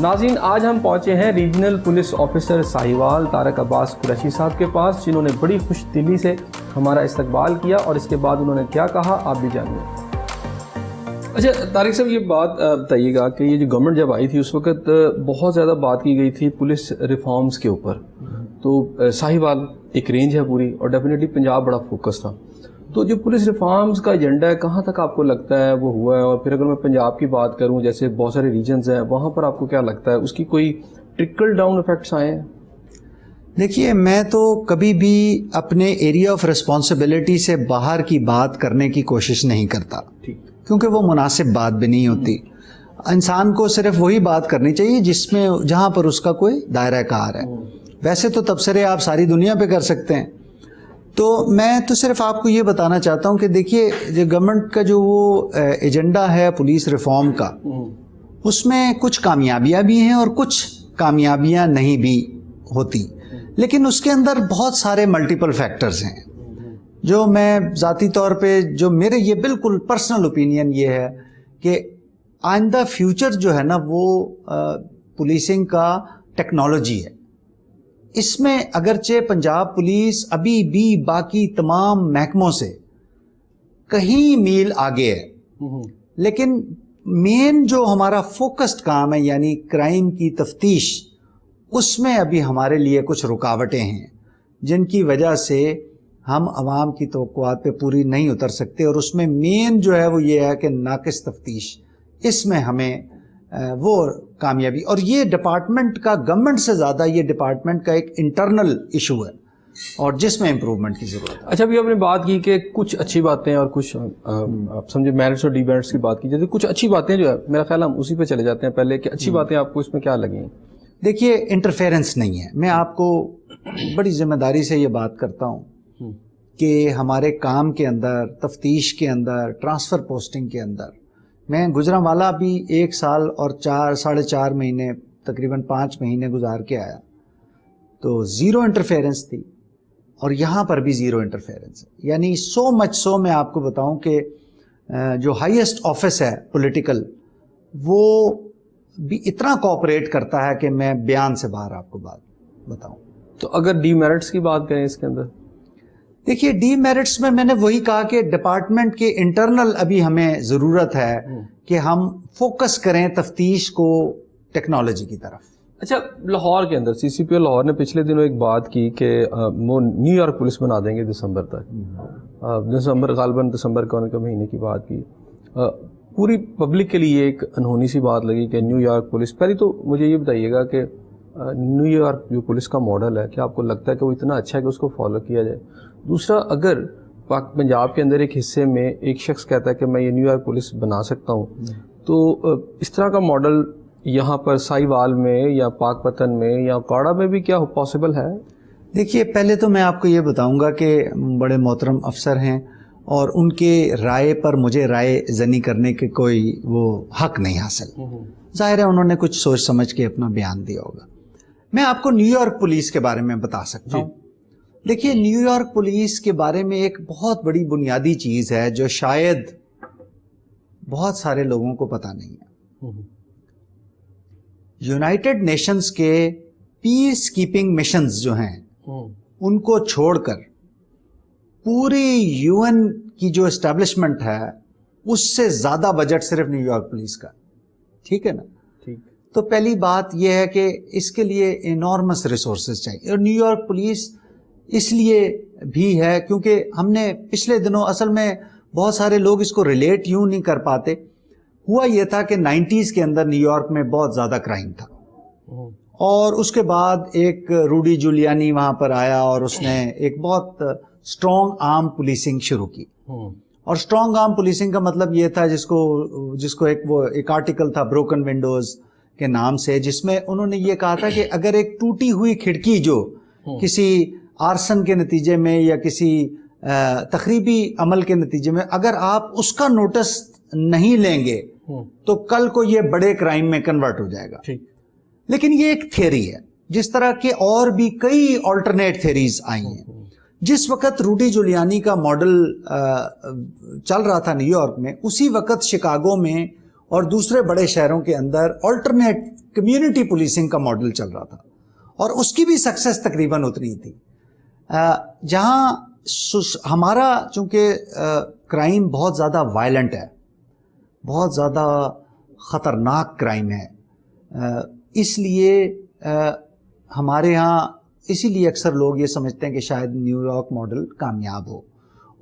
ناظرین، آج ہم پہنچے ہیں regional police officer Sahiwal Tariq Abbas Qureshi sahib کے پاس، جنہوں نے بڑی خوش دلی سے ہمارا استقبال کیا اور اس کے بعد انہوں نے کیا کہا آپ بھی جانیے۔ اچھا طارق صاحب، یہ بات بتائیے گا کہ یہ جو گورنمنٹ جب آئی تھی اس وقت بہت زیادہ بات کی گئی تھی پولیس ریفارمز کے اوپر، تو ساہیوال ایک رینج ہے پوری اور ڈیفینیٹلی پنجاب بڑا فوکس تھا، تو جو پولیس ریفارمز کا ایجنڈا ہے کہاں تک آپ کو لگتا ہے وہ ہوا ہے؟ اور پھر اگر میں پنجاب کی بات کروں، جیسے بہت سارے ریجنز ہیں وہاں پر آپ کو کیا لگتا ہے اس کی کوئی ٹرکل ڈاؤن افیکٹس آئے ہیں؟ دیکھیے، میں تو کبھی بھی اپنے ایریا آف رسپانسبلٹی سے باہر کی بات کرنے کی کوشش نہیں کرتا، کیونکہ وہ مناسب بات بھی نہیں ہوتی۔ انسان کو صرف وہی بات کرنی چاہیے جہاں پر اس کا کوئی دائرہ کار ہے۔ ویسے تو تبصرے آپ ساری دنیا پہ کر سکتے ہیں، تو میں تو صرف آپ کو یہ بتانا چاہتا ہوں کہ دیکھیے، جو گورنمنٹ کا جو وہ ایجنڈا ہے پولیس ریفارم کا، اس میں کچھ کامیابیاں بھی ہیں اور کچھ کامیابیاں نہیں بھی ہوتی، لیکن اس کے اندر بہت سارے ملٹیپل فیکٹرز ہیں جو میں ذاتی طور پہ جو میرے یہ بالکل پرسنل اوپینین یہ ہے کہ آئندہ فیوچر جو ہے نا وہ پولیسنگ کا ٹیکنالوجی ہے۔ اس میں اگرچہ پنجاب پولیس ابھی بھی باقی تمام محکموں سے کہیں میل آگے ہے، لیکن مین جو ہمارا فوکسڈ کام ہے یعنی کرائم کی تفتیش، اس میں ابھی ہمارے لیے کچھ رکاوٹیں ہیں جن کی وجہ سے ہم عوام کی توقعات پہ پوری نہیں اتر سکتے، اور اس میں مین جو ہے وہ یہ ہے کہ ناقص تفتیش، اس میں ہمیں وہ کامیابی، اور یہ ڈپارٹمنٹ کا گورنمنٹ سے زیادہ یہ ڈپارٹمنٹ کا ایک انٹرنل ایشو ہے اور جس میں امپرومنٹ کی ضرورت ہے۔ اچھا، ابھی آپ نے بات کی کہ کچھ اچھی باتیں اور کچھ آپ سمجھے میرٹس اور ڈی میرٹس کی بات کی جاتی ہے، کچھ اچھی باتیں جو ہے میرا خیال ہم اسی پہ چلے جاتے ہیں پہلے کہ اچھی باتیں آپ کو اس میں کیا لگیں؟ دیکھیے، انٹرفیرنس نہیں ہے۔ میں آپ کو بڑی ذمہ داری سے یہ بات کرتا ہوں کہ ہمارے کام کے اندر، تفتیش کے اندر، ٹرانسفر پوسٹنگ کے اندر، میں گجرانوالہ بھی 1 سال اور 4.5 مہینے، تقریباً 5 مہینے گزار کے آیا، تو زیرو انٹرفیرنس تھی، اور یہاں پر بھی زیرو انٹرفیرنس ہے۔ یعنی سو مچ سو میں آپ کو بتاؤں کہ جو ہائیسٹ آفس ہے پولیٹیکل، وہ بھی اتنا کوآپریٹ کرتا ہے کہ میں بیان سے باہر آپ کو بات بتاؤں۔ تو اگر ڈی میرٹس کی بات کریں اس کے اندر، دیکھیے ڈی میرٹس میں نے وہی کہا کہ ڈپارٹمنٹ کے انٹرنل ابھی ہمیں ضرورت ہے کہ ہم فوکس کریں تفتیش کو ٹیکنالوجی کی طرف۔ اچھا، لاہور کے اندر سی سی پی او لاہور نے پچھلے دنوں ایک بات کی کہ وہ نیو یارک پولیس بنا دیں گے دسمبر تک، غالباً دسمبر کے مہینے کی بات کی۔ پوری پبلک کے لیے ایک انہونی سی بات لگی کہ نیو یارک پولیس۔ پہلی تو مجھے یہ بتائیے گا کہ نیو یارک جو پولیس کا ماڈل ہے، کیا آپ کو لگتا ہے کہ وہ اتنا اچھا ہے کہ اس کو فالو کیا جائے؟ دوسرا، اگر پنجاب کے اندر ایک حصے میں ایک شخص کہتا ہے کہ میں یہ نیو یارک پولیس بنا سکتا ہوں، تو اس طرح کا ماڈل یہاں پر ساہیوال میں یا پاک پتن میں یا کاڑا میں بھی کیا پاسبل ہے؟ دیکھیے، پہلے تو میں آپ کو یہ بتاؤں گا کہ بڑے محترم افسر ہیں اور ان کے رائے پر مجھے رائے زنی کرنے کے کوئی وہ حق نہیں حاصل۔ ظاہر ہے انہوں نے کچھ سوچ سمجھ کے اپنا بیان دیا ہوگا۔ میں آپ کو نیو یارک پولیس کے بارے میں بتا سکتا ہوں۔ دیکھیے، نیو یارک پولیس کے بارے میں ایک بہت بڑی بنیادی چیز ہے جو شاید بہت سارے لوگوں کو پتہ نہیں ہے۔ یونائٹڈ نیشنز کے پیس کیپنگ مشنز جو ہیں ان کو چھوڑ کر پوری یو این کی جو اسٹیبلشمنٹ ہے اس سے زیادہ بجٹ صرف نیو یارک پولیس کا، ٹھیک ہے نا؟ تو پہلی بات یہ ہے کہ اس کے لیے انارمس ریسورسز چاہیے، اور نیو یارک پولیس اس لیے بھی ہے کیونکہ ہم نے پچھلے دنوں، اصل میں بہت سارے لوگ اس کو ریلیٹ یوں نہیں کر پاتے، ہوا یہ تھا کہ 90s کے اندر نیو یارک میں بہت زیادہ کرائم تھا، اور اس کے بعد ایک روڈی جولیانی وہاں پر آیا اور اس نے ایک بہت اسٹرانگ آرم پولیسنگ شروع کی، اور اسٹرانگ آرم پولیسنگ کا مطلب یہ تھا جس کو ایک آرٹیکل تھا بروکن ونڈوز کے نام سے، جس میں انہوں نے یہ کہا تھا کہ اگر ایک ٹوٹی ہوئی کھڑکی جو کسی آرسن کے نتیجے میں یا کسی تخریبی عمل کے نتیجے میں اگر آپ اس کا نوٹس نہیں لیں گے تو کل کو یہ بڑے کرائم میں کنورٹ ہو جائے گا۔ لیکن یہ ایک تھیوری ہے، جس طرح کے اور بھی کئی آلٹرنیٹ تھیوریز آئی ہیں۔ جس وقت روڈی جولیانی کا ماڈل چل رہا تھا نیو یارک میں، اسی وقت شکاگو میں اور دوسرے بڑے شہروں کے اندر آلٹرنیٹ کمیونٹی پولیسنگ کا ماڈل چل رہا تھا اور اس کی بھی سکسیس تقریباً اتنی تھی. جہاں ہمارا چونکہ کرائم بہت زیادہ وائلنٹ ہے, بہت زیادہ خطرناک کرائم ہے, اس لیے ہمارے ہاں اسی لیے اکثر لوگ یہ سمجھتے ہیں کہ شاید نیو یارک ماڈل کامیاب ہو,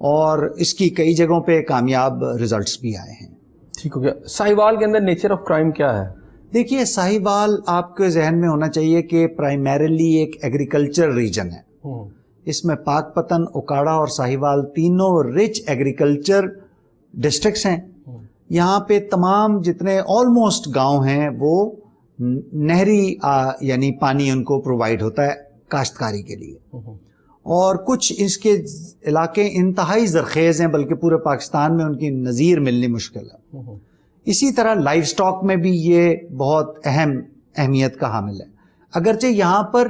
اور اس کی کئی جگہوں پہ کامیاب ریزلٹس بھی آئے ہیں. ٹھیک ہو گیا. ساہیوال کے اندر نیچر آف کرائم کیا ہے؟ دیکھیے ساہیوال آپ کے ذہن میں ہونا چاہیے کہ پرائمریلی ایک ایگریکلچر ریجن ہے. اس میں پاک پتن, اوکاڑا اور ساہیوال تینوں رچ ایگریکلچر ڈسٹرکٹس ہیں. یہاں پہ تمام جتنے آلموسٹ گاؤں ہیں وہ نہری یعنی پانی ان کو پرووائڈ ہوتا ہے کاشتکاری کے لیے, اور کچھ اس کے علاقے انتہائی زرخیز ہیں, بلکہ پورے پاکستان میں ان کی نظیر ملنی مشکل ہے. اسی طرح لائف سٹاک میں بھی یہ بہت اہمیت کا حامل ہے. اگرچہ یہاں پر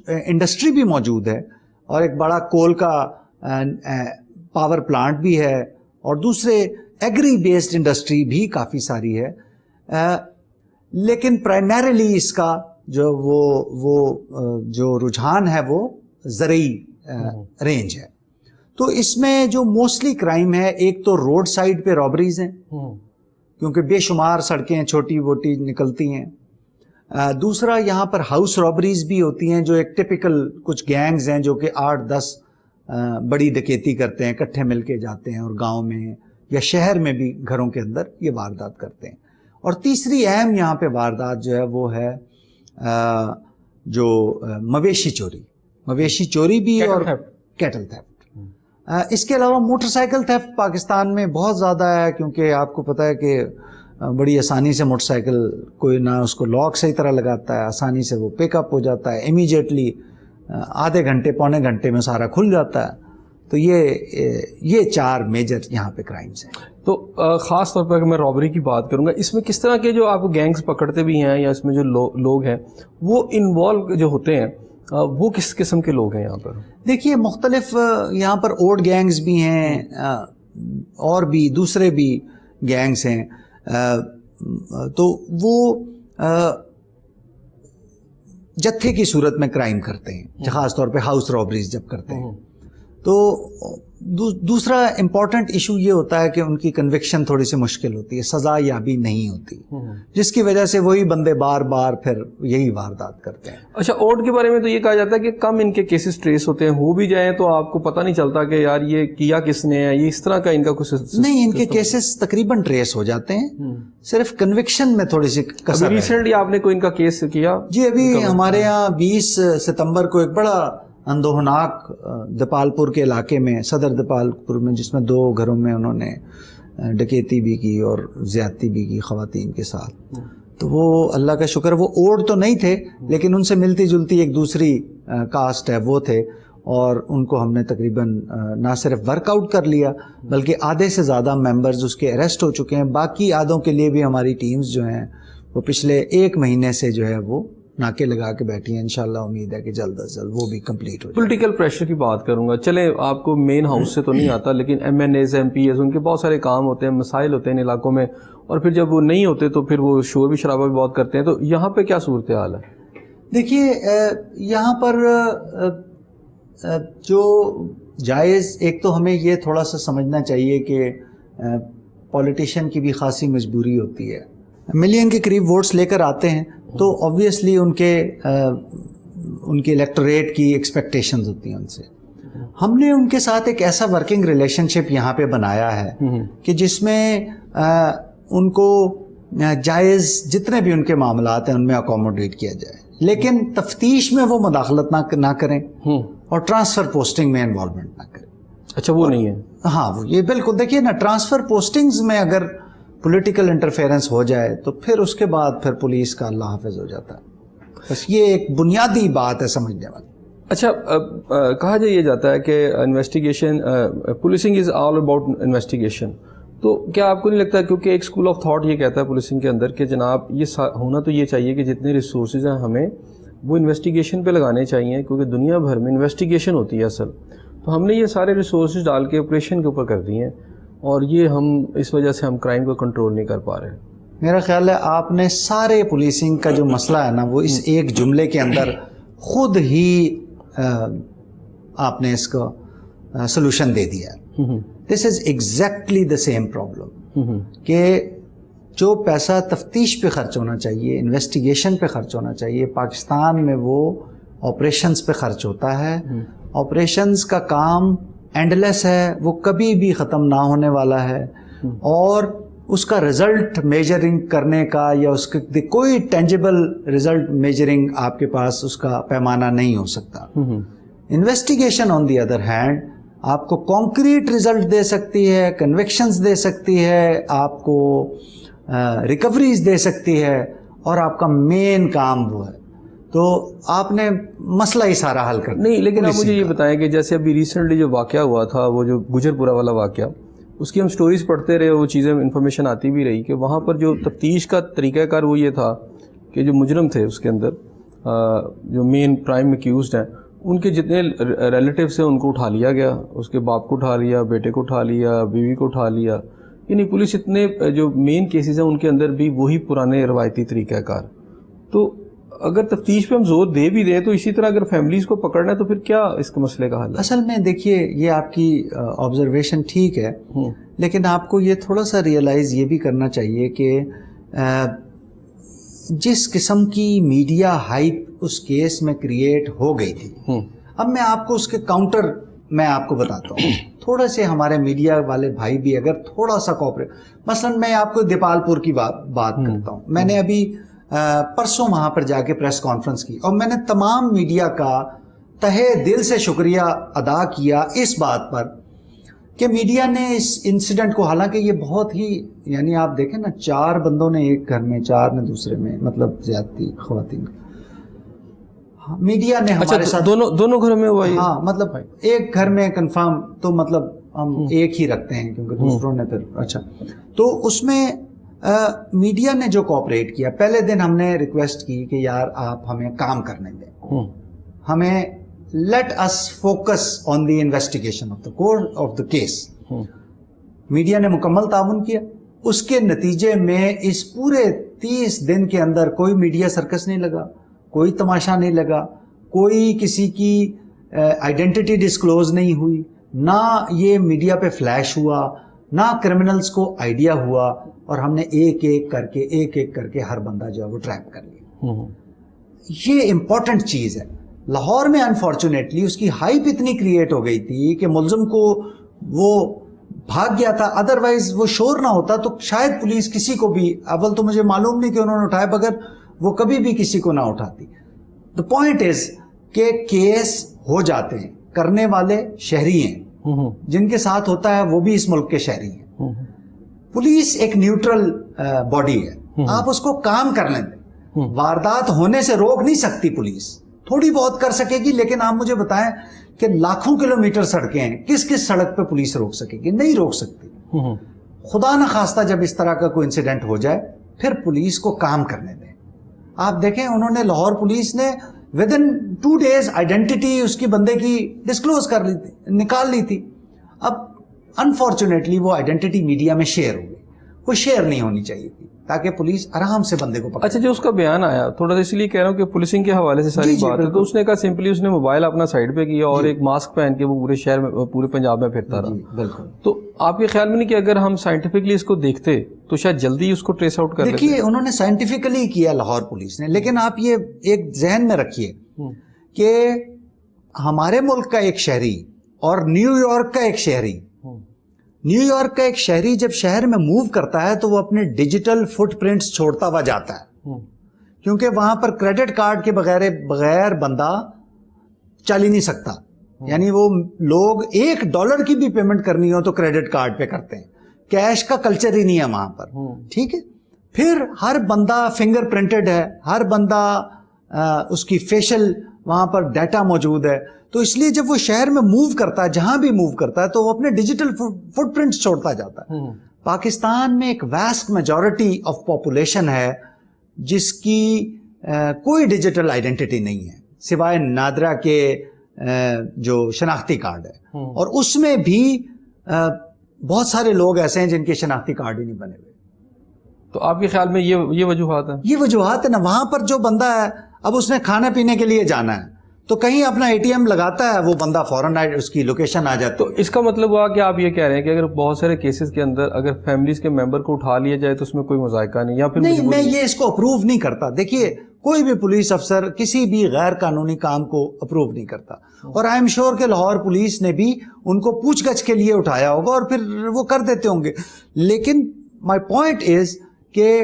انڈسٹری بھی موجود ہے اور ایک بڑا کول کا پاور پلانٹ بھی ہے, اور دوسرے ایگری بیسڈ انڈسٹری بھی کافی ساری ہے, لیکن پرائمریلی اس کا جو رجحان ہے وہ زرعی رینج ہے. تو اس میں جو موسٹلی کرائم ہے, ایک تو روڈ سائڈ پہ رابریز ہیں کیونکہ بے شمار سڑکیں چھوٹی موٹی نکلتی ہیں. دوسرا یہاں پر ہاؤس رابریز بھی ہوتی ہیں, جو ایک ٹپیکل کچھ گینگز ہیں جو کہ 8-10 بڑی ڈکیتی کرتے ہیں, اکٹھے مل کے جاتے ہیں اور گاؤں میں یا شہر میں بھی گھروں کے اندر یہ واردات کرتے ہیں. اور تیسری اہم یہاں پہ واردات جو ہے وہ ہے جو مویشی چوری بھی اور کیٹل تھیفٹ. اس کے علاوہ موٹر سائیکل تھیفٹ پاکستان میں بہت زیادہ ہے, کیونکہ آپ کو پتہ ہے کہ بڑی آسانی سے موٹر سائیکل کوئی نہ اس کو لاک صحیح طرح لگاتا ہے, آسانی سے وہ پک اپ ہو جاتا ہے, امیجیٹلی آدھے گھنٹے پونے گھنٹے میں سارا کھل جاتا ہے. تو یہ 4 میجر یہاں پہ کرائمز ہیں. تو خاص طور پر اگر میں رابری کی بات کروں گا, اس میں کس طرح کے جو آپ کو گینگز پکڑتے بھی ہیں یا اس میں جو لوگ ہیں وہ انوالو جو ہوتے ہیں وہ کس قسم کے لوگ ہیں یہاں پر؟ دیکھیے مختلف یہاں پر اوڈ گینگز بھی ہیں اور بھی دوسرے بھی گینگز ہیں. تو وہ جتھے کی صورت میں کرائم کرتے ہیں, خاص طور پہ ہاؤس رابریز جب کرتے ہیں. تو دوسرا امپورٹنٹ ایشو یہ ہوتا ہے کہ ان کی کنوکشن تھوڑی سی مشکل ہوتی ہے, سزا یابی نہیں ہوتی, جس کی وجہ سے وہی بندے بار بار پھر یہی واردات کرتے ہیں. اچھا, اوڈ کے بارے میں تو یہ کہا جاتا ہے کہ کم ان کے کیسز ٹریس ہوتے ہیں, ہو بھی جائیں تو آپ کو پتہ نہیں چلتا کہ یار یہ کیا کس نے ہے, یہ اس طرح کا ان کا کچھ نہیں. ان کے کیسز تقریباً ٹریس ہو جاتے ہیں, صرف کنوکشن میں تھوڑی سی کسر ہے. ریسنٹلی آپ نے کوئی ان کا کیس کیا؟ جی ابھی ہمارے یہاں 20 ستمبر کو ایک بڑا اندوہناک دپالپور کے علاقے میں, صدر دپالپور میں, جس میں 2 گھروں میں انہوں نے ڈکیتی بھی کی اور زیادتی بھی کی خواتین کے ساتھ. تو وہ اللہ کا شکر, وہ اوڈ تو نہیں تھے لیکن ان سے ملتی جلتی ایک دوسری کاسٹ ہے وہ تھے, اور ان کو ہم نے تقریباً نہ صرف ورک آؤٹ کر لیا بلکہ آدھے سے زیادہ ممبرز اس کے اریسٹ ہو چکے ہیں. باقی آدھوں کے لیے بھی ہماری ٹیمز جو ہیں وہ پچھلے 1 مہینے سے جو ہے وہ ناکے لگا کے بیٹھی ہیں. انشاءاللہ امید ہے کہ جلد از جلد وہ بھی کمپلیٹ ہو جائے. پولیٹیکل پریشر کی بات کروں گا, چلیں آپ کو مین ہاؤس سے تو نہیں آتا لیکن MNAs, MPAs, ان کے بہت سارے کام ہوتے ہیں, مسائل ہوتے ہیں ان علاقوں میں, اور پھر جب وہ نہیں ہوتے تو پھر وہ شور بھی شرابہ بھی بہت کرتے ہیں. تو یہاں پہ کیا صورتحال ہے؟ دیکھیے یہاں پر جو جائز, ایک تو ہمیں یہ تھوڑا سا سمجھنا چاہیے کہ پولیٹیشین کی بھی خاصی مجبوری ہوتی ہے. ملین کے قریب ووٹس لے کر آتے ہیں تو آبویسلی ان کے الیکٹوریٹ کی ایکسپیکٹیشنز ہوتی ہیں ان سے. ہم نے ان کے ساتھ ایک ایسا ورکنگ ریلیشن شپ یہاں پہ بنایا ہے کہ جس میں ان کو جائز جتنے بھی ان کے معاملات ہیں ان میں اکوموڈیٹ کیا جائے, لیکن تفتیش میں وہ مداخلت نہ کریں اور ٹرانسفر پوسٹنگ میں انوالومنٹ نہ کریں. اچھا, وہ نہیں ہے. ہاں یہ بالکل, دیکھیے نا, ٹرانسفر پوسٹنگز میں اگر پولیٹیکل انٹرفیرنس ہو جائے تو پھر اس کے بعد پھر پولیس کا اللہ حافظ ہو جاتا ہے. بس یہ ایک بنیادی بات ہے سمجھنے والی. اچھا, کہا یہ جاتا ہے کہ investigation, policing is all about investigation. تو کیا آپ کو نہیں لگتا, کیونکہ ایک اسکول آف تھاٹ یہ کہتا ہے پولیسنگ کے اندر کہ جناب یہ ہونا تو یہ چاہیے کہ جتنے ریسورسز ہیں ہمیں وہ انویسٹیگیشن پہ لگانے چاہیے, کیونکہ دنیا بھر میں انویسٹیگیشن ہوتی ہے اصل. تو ہم نے یہ سارے ریسورسز ڈال کے آپریشن کے اوپر کر دیے ہیں, اور یہ ہم اس وجہ سے ہم کرائم کو کنٹرول نہیں کر پا رہے. میرا خیال ہے آپ نے سارے پولیسنگ کا جو مسئلہ ہے نا وہ اس ایک جملے کے اندر خود ہی آپ نے اس کو سلوشن دے دیا. This is exactly the same problem کہ جو پیسہ تفتیش پہ خرچ ہونا چاہیے, انویسٹیگیشن پہ خرچ ہونا چاہیے, پاکستان میں وہ آپریشنز پہ خرچ ہوتا ہے. آپریشنز کا کام اینڈ لیس ہے, وہ کبھی بھی ختم نہ ہونے والا ہے, اور اس کا رزلٹ میجرنگ کرنے کا یا اس کے کوئی ٹینجیبل رزلٹ میجرنگ آپ کے پاس اس کا پیمانہ نہیں ہو سکتا. Investigation on the other hand آپ کو کانکریٹ رزلٹ دے سکتی ہے, کنوکشنز دے سکتی ہے, آپ کو ریکوریز دے سکتی ہے, اور آپ کا مین کام وہ ہے. تو آپ نے مسئلہ ہی سارا حل کر نہیں. لیکن آپ مجھے یہ بتائیں کہ جیسے ابھی ریسنٹلی جو واقعہ ہوا تھا, وہ جو گجر پورہ والا واقعہ, اس کی ہم سٹوریز پڑھتے رہے اور وہ چیزیں انفارمیشن آتی بھی رہی کہ وہاں پر جو تفتیش کا طریقہ کار وہ یہ تھا کہ جو مجرم تھے اس کے اندر, جو مین پرائم ایکیوزڈ ہیں, ان کے جتنے ریلیٹیوز ہیں ان کو اٹھا لیا گیا, اس کے باپ کو اٹھا لیا, بیٹے کو اٹھا لیا, بیوی کو اٹھا لیا. یعنی پولیس اتنے جو مین کیسز ہیں ان کے اندر بھی وہی پرانے روایتی طریقہ کار. تو اگر تفتیش پہ ہم زور دے بھی دیں تو اسی طرح اگر فیملیز کو پکڑنا ہے تو پھر کیا اس کے مسئلے کا حل ہے؟ اصل میں دیکھیے یہ آپ کی آبزرویشن ٹھیک ہے, لیکن آپ کو یہ تھوڑا سا ریئلائز یہ بھی کرنا چاہیے کہ جس قسم کی میڈیا ہائپ اس کیس میں کریٹ ہو گئی تھی, اب میں آپ کو اس کے کاؤنٹر میں آپ کو بتاتا ہوں. تھوڑے سے ہمارے میڈیا والے بھائی بھی اگر تھوڑا سا کوآپریٹ, مثلا میں آپ کو دیپال پور کی بات کرتا ہوں. میں نے ابھی پرسوں وہاں پر جا کے پریس کانفرنس کی, اور میں نے تمام میڈیا کا تہے دل سے شکریہ ادا کیا اس بات پر کہ میڈیا نے اس انسیڈنٹ کو, حالانکہ یہ بہت ہی یعنی آپ دیکھیں نا 4 بندوں نے ایک گھر میں, 4 نے دوسرے میں, مطلب زیادتی خواتین, میڈیا نے ہمارے ساتھ دونوں گھروں میں ہوا. ہاں مطلب ایک گھر میں کنفرم تو مطلب ہم ایک ہی رکھتے ہیں کیونکہ دوسروں نے پھر اچھا. تو اس میں میڈیا نے جو کوآپریٹ کیا, پہلے دن ہم نے ریکویسٹ کی کہ یار آپ ہمیں کام کرنے دیں, ہمیں let us focus on the investigation of the core of the case. Media نے مکمل تعاون کیا. اس کے نتیجے میں اس پورے 30 دن کے اندر کوئی میڈیا سرکس نہیں لگا, کوئی تماشا نہیں لگا, کوئی کسی کی آئیڈینٹی ڈسکلوز نہیں ہوئی, نہ یہ میڈیا پہ فلیش ہوا, نہ کرمنلز کو آئیڈیا ہوا, اور ہم نے ایک ایک کر کے ہر بندہ جو ہے وہ ٹریپ کر لیا. یہ امپورٹنٹ چیز ہے. لاہور میں انفارچونیٹلی اس کی ہائپ اتنی کریٹ ہو گئی تھی کہ ملزم کو وہ بھاگ گیا تھا, ادروائز وہ شور نہ ہوتا تو شاید پولیس کسی کو بھی, اول تو مجھے معلوم نہیں کہ انہوں نے اٹھایا, بغیر وہ کبھی بھی کسی کو نہ اٹھاتی. دا پوائنٹ از کہ کیس ہو جاتے ہیں, کرنے والے شہری ہیں, جن کے ساتھ ہوتا ہے وہ بھی اس ملک کے شہری ہیں. پولیس ایک نیوٹرل باڈی ہے, آپ اس کو کام کرنے دیں. واردات ہونے سے روک نہیں سکتی پولیس, تھوڑی بہت کر سکے گی, لیکن آپ مجھے بتائیں کہ لاکھوں کلومیٹر سڑکیں ہیں, کس سڑک پہ پولیس روک سکے گی؟ نہیں روک سکتی. خدا نہ خواستہ جب اس طرح کا کوئی انسیڈنٹ ہو جائے پھر پولیس کو کام کرنے دیں. آپ دیکھیں انہوں نے, لاہور پولیس نے ود ان 2 days آئیڈینٹی اس کی بندے کی ڈسکلوز کر لی تھی, نکال لی تھی. اب انفارچونیٹلی وہ آئیڈینٹی میڈیا میں شیئر ہو گئی, وہ شیئر نہیں ہونی چاہیے تھی تاکہ پولیس آرام سے بندے کو پکڑے. اچھا, جو اس کا بیان آیا تھوڑا سا اس لیے کہہ رہا ہوں کہ پولیسنگ کے حوالے سے ساری بات ہے, تو اس نے کہا سمپلی اس نے موبائل اپنا سائڈ پہ کیا اور ایک ماسک پہن کے وہ پورے شہر میں, پورے پنجاب میں پھرتا رہا. بالکل. تو آپ کے خیال میں نہیں کہ اگر ہم سائنٹیفکلی اس کو دیکھتے تو شاید جلدی اس کو ٹریس آؤٹ کر لیتے؟ دیکھیے انہوں نے سائنٹیفکلی کیا لاہور پولیس نے, لیکن آپ یہ ایک ذہن میں رکھیے کہ ہمارے ملک کا ایک شہری اور نیو یارک کا ایک شہری, نیو یارک کا ایک شہری جب شہر میں موو کرتا ہے تو وہ اپنے ڈیجیٹل فٹ پرنٹس چھوڑتا ہوا جاتا ہے, کیونکہ وہاں پر کریڈٹ کارڈ کے بغیر بندہ چل ہی نہیں سکتا. یعنی وہ لوگ $1 کی بھی پیمنٹ کرنی ہو تو کریڈٹ کارڈ پہ کرتے ہیں, کیش کا کلچر ہی نہیں ہے وہاں پر. ٹھیک ہے, پھر ہر بندہ فنگر پرنٹڈ ہے, ہر بندہ اس کی فیشل وہاں پر ڈیٹا موجود ہے. تو اس لیے جب وہ شہر میں موو کرتا ہے, جہاں بھی موو کرتا ہے, تو وہ اپنے ڈیجیٹل فٹ پرنٹس چھوڑتا جاتا ہے. پاکستان میں ایک ویسٹ میجورٹی آف پاپولیشن ہے جس کی کوئی ڈیجیٹل آئیڈینٹی نہیں ہے سوائے نادرا کے جو شناختی کارڈ ہے, اور اس میں بھی بہت سارے لوگ ایسے ہیں جن کے شناختی کارڈ ہی نہیں بنے ہوئے. تو آپ کے خیال میں یہ وجوہات ہیں؟ یہ وجوہات ہے نا. وہاں پر جو بندہ ہے اب اس نے کھانے پینے کے لیے جانا ہے تو کہیں اپنا اے ٹی ایم لگاتا ہے, وہ بندہ فوراً اس کی لوکیشن آ جاتی. تو اس کا مطلب ہوا کہ آپ یہ کہہ رہے ہیں کہ اگر بہت سارے کیسز کے اندر اگر فیملیز کے ممبر کو اٹھا لیا جائے تو اس میں کوئی مذائقہ نہیں, یا پھر نہیں, میں یہ اس کو اپروو نہیں کرتا. دیکھیے کوئی بھی پولیس افسر کسی بھی غیر قانونی کام کو اپروو نہیں کرتا, اور آئی ایم شیور کہ لاہور پولیس نے بھی ان کو پوچھ گچھ کے لیے اٹھایا ہوگا اور پھر وہ کر دیتے ہوں گے. لیکن مائی پوائنٹ از کہ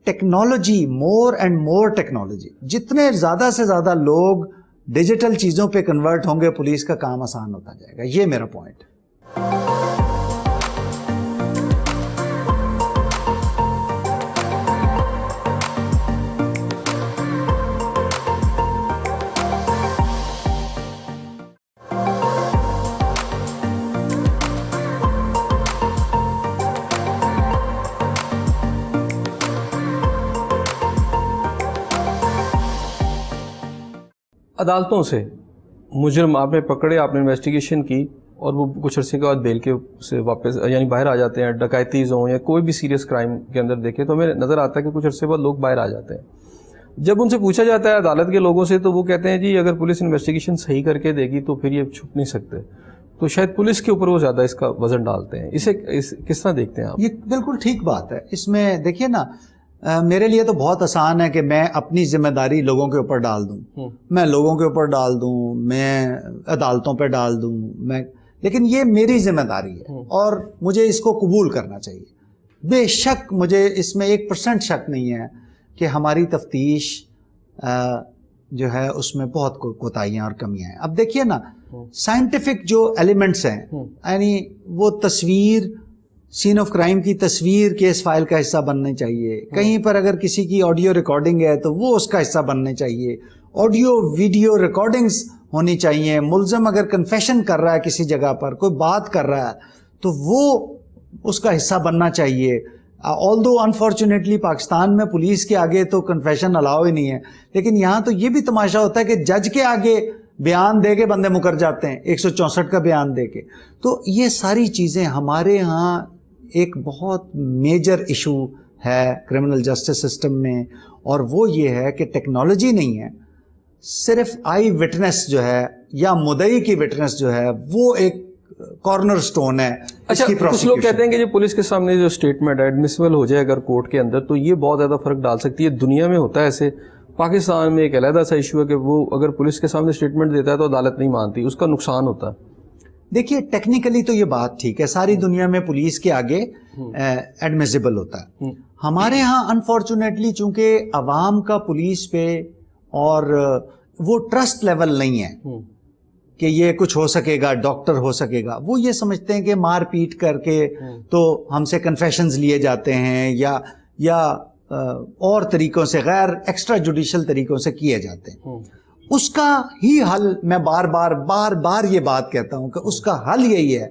technology, more and more technology, جتنے زیادہ سے زیادہ لوگ ڈیجیٹل چیزوں پہ کنورٹ ہوں گے, پولیس کا کام آسان ہوتا جائے گا. یہ میرا پوائنٹ ہے. عدالتوں سے مجرم آپ نے پکڑے, آپ نے انویسٹیگیشن کی اور وہ کچھ عرصے کے بعد بیل کے سے واپس یعنی باہر آ جاتے ہیں, ڈکیتیز ہوں یا کوئی بھی سیریس کرائم کے اندر دیکھیں تو ہمیں نظر آتا ہے کہ کچھ عرصے بعد لوگ باہر آ جاتے ہیں. جب ان سے پوچھا جاتا ہے عدالت کے لوگوں سے تو وہ کہتے ہیں جی اگر پولیس انویسٹیگیشن صحیح کر کے دے گی تو پھر یہ چھپ نہیں سکتے. تو شاید پولیس کے اوپر وہ زیادہ اس کا وزن ڈالتے ہیں. اسے کس طرح دیکھتے ہیں آپ؟ یہ بالکل ٹھیک بات ہے. اس میں دیکھیے نا, میرے لیے تو بہت آسان ہے کہ میں اپنی ذمہ داری لوگوں کے اوپر ڈال دوں, میں لوگوں کے اوپر ڈال دوں, میں عدالتوں پہ ڈال دوں, لیکن یہ میری ذمہ داری ہے اور مجھے اس کو قبول کرنا چاہیے. بے شک مجھے اس میں 1% شک نہیں ہے کہ ہماری تفتیش جو ہے اس میں بہت کوتاہیاں اور کمیاں ہیں. اب دیکھیے نا, سائنٹیفک جو ایلیمنٹس ہیں, یعنی وہ تصویر, سین آف کرائم کی تصویر کیس فائل کا حصہ بننی چاہیے. کہیں پر اگر کسی کی آڈیو ریکارڈنگ ہے تو وہ اس کا حصہ بننے چاہیے. آڈیو ویڈیو ریکارڈنگز ہونی چاہیے. ملزم اگر کنفیشن کر رہا ہے کسی جگہ پر, کوئی بات کر رہا ہے تو وہ اس کا حصہ بننا چاہیے. آلدو انفارچونیٹلی پاکستان میں پولیس کے آگے تو کنفیشن الاؤ ہی نہیں ہے, لیکن یہاں تو یہ بھی تماشا ہوتا ہے کہ جج کے آگے بیان دے کے بندے مکر جاتے ہیں, 164 کا بیان دے کے. تو یہ ساری چیزیں ہمارے ہاں ایک بہت میجر ایشو ہے کرمنل جسٹس سسٹم میں, اور وہ یہ ہے کہ ٹیکنالوجی نہیں ہے, صرف آئی وٹنس جو ہے یا مدعی کی وٹنس جو ہے وہ ایک کارنر سٹون ہے. اچھا, کچھ لوگ کہتے ہیں کہ جو پولیس کے سامنے جو اسٹیٹمنٹ ایڈمیسیبل ہو جائے اگر کورٹ کے اندر تو یہ بہت زیادہ فرق ڈال سکتی ہے. دنیا میں ہوتا ہے ایسے, پاکستان میں ایک علیحدہ سا ایشو ہے کہ وہ اگر پولیس کے سامنے اسٹیٹمنٹ دیتا ہے تو عدالت نہیں مانتی, اس کا نقصان ہوتا ہے. دیکھیے ٹیکنیکلی تو یہ بات ٹھیک ہے, ساری دنیا میں پولیس کے آگے ایڈمیسیبل ہوتا ہے. ہمارے ہاں انفارچونیٹلی چونکہ عوام کا پولیس پہ اور وہ ٹرسٹ لیول نہیں ہے کہ یہ کچھ ہو سکے گا, ڈاکٹر ہو سکے گا. وہ یہ سمجھتے ہیں کہ مار پیٹ کر کے تو ہم سے کنفیشنز لیے جاتے ہیں یا اور طریقوں سے, غیر ایکسٹرا جوڈیشل طریقوں سے کیے جاتے ہیں. اس کا ہی حل, میں بار بار یہ بات کہتا ہوں کہ اس کا حل یہی ہے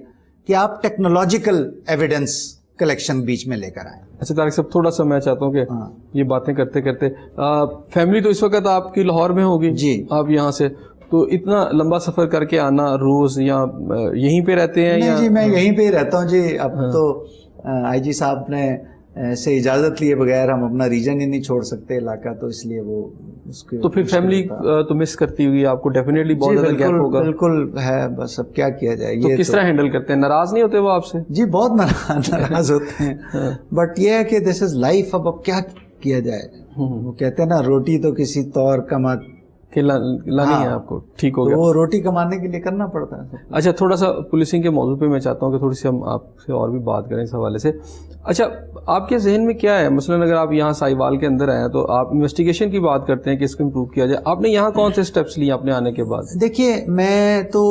کہ آپ ٹیکنالوجیکل ایویڈنس کلیکشن بیچ میں لے کر آئیں. اچھا طارق صاحب, تھوڑا سا میں چاہتا ہوں کہ یہ باتیں کرتے کرتے, فیملی تو اس وقت آپ کی لاہور میں ہوگی جی, آپ یہاں سے تو اتنا لمبا سفر کر کے آنا روز, یا یہیں پہ رہتے ہیں؟ نہیں جی, میں یہیں پہ ہی رہتا ہوں جی. اب تو آئی جی صاحب نے سے اجازت لیے بغیر ہم اپنا ریجن ہی نہیں چھوڑ سکتے علاقہ, تو اس لیے وہ اس کے. تو پھر فیملی تو مس کرتی ہوگی آپ کو ڈیفینیٹلی, بہت زیادہ گیپ ہوگا. بالکل ہے, بس اب کیا کیا جائے. یہ کس طرح ہینڈل کرتے ہیں؟ ناراض نہیں ہوتے وہ آپ سے؟ جی بہت ناراض ہوتے ہیں, بٹ یہ ہے کہ دس از لائف. اب کیا کیا جائے. وہ کہتے ہیں نا, روٹی تو کسی طور لانی ہے آپ کو, ٹھیک ہو گیا, وہ روٹی کمانے کے لیے کرنا پڑتا ہے. اچھا, تھوڑا سا پولیسنگ کے موضوع پہ میں چاہتا ہوں کہ تھوڑی سی ہم آپ سے اور بھی بات کریں اس حوالے سے. اچھا, آپ کے ذہن میں کیا ہے, مثلاً اگر آپ یہاں سائیوال کے اندر آئے ہیں تو آپ انویسٹیگیشن کی بات کرتے ہیں کہ اس کو امپروو کیا جائے, آپ نے یہاں کون سے اسٹیپس لیے اپنے آنے کے بعد؟ دیکھیے, میں تو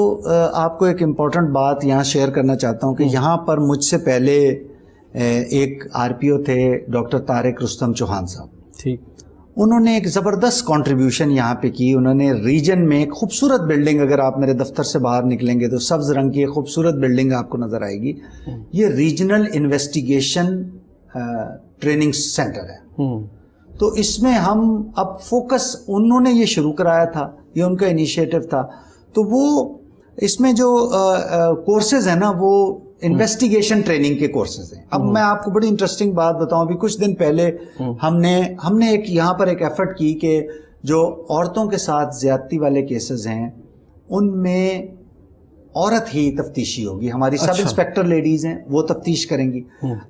آپ کو ایک امپورٹنٹ بات یہاں شیئر کرنا چاہتا ہوں کہ یہاں پر مجھ سے پہلے ایک آر پی او تھے ڈاکٹر طارق رستم چوہان صاحب. ٹھیک, انہوں نے ایک زبردست کنٹریبیوشن یہاں پہ کی. انہوں نے ریجن میں ایک خوبصورت بلڈنگ, اگر آپ میرے دفتر سے باہر نکلیں گے تو سبز رنگ کی ایک خوبصورت بلڈنگ آپ کو نظر آئے گی. یہ ریجنل انویسٹیگیشن ٹریننگ سینٹر ہے. تو اس میں ہم اب فوکس, انہوں نے یہ شروع کرایا تھا, یہ ان کا انیشیٹو تھا. تو وہ اس میں جو کورسز ہیں نا, وہ انویسٹیگیشن ٹریننگ کے کورسز ہیں. اب میں آپ کو بڑی انٹرسٹنگ بات بتاؤں, ابھی کچھ دن پہلے ہم نے ایک یہاں پر ایک ایفرٹ کی کہ جو عورتوں کے ساتھ زیادتی والے کیسز ہیں ان میں عورت ہی تفتیشی ہوگی. ہماری سب انسپیکٹر لیڈیز ہیں, وہ تفتیش کریں گی.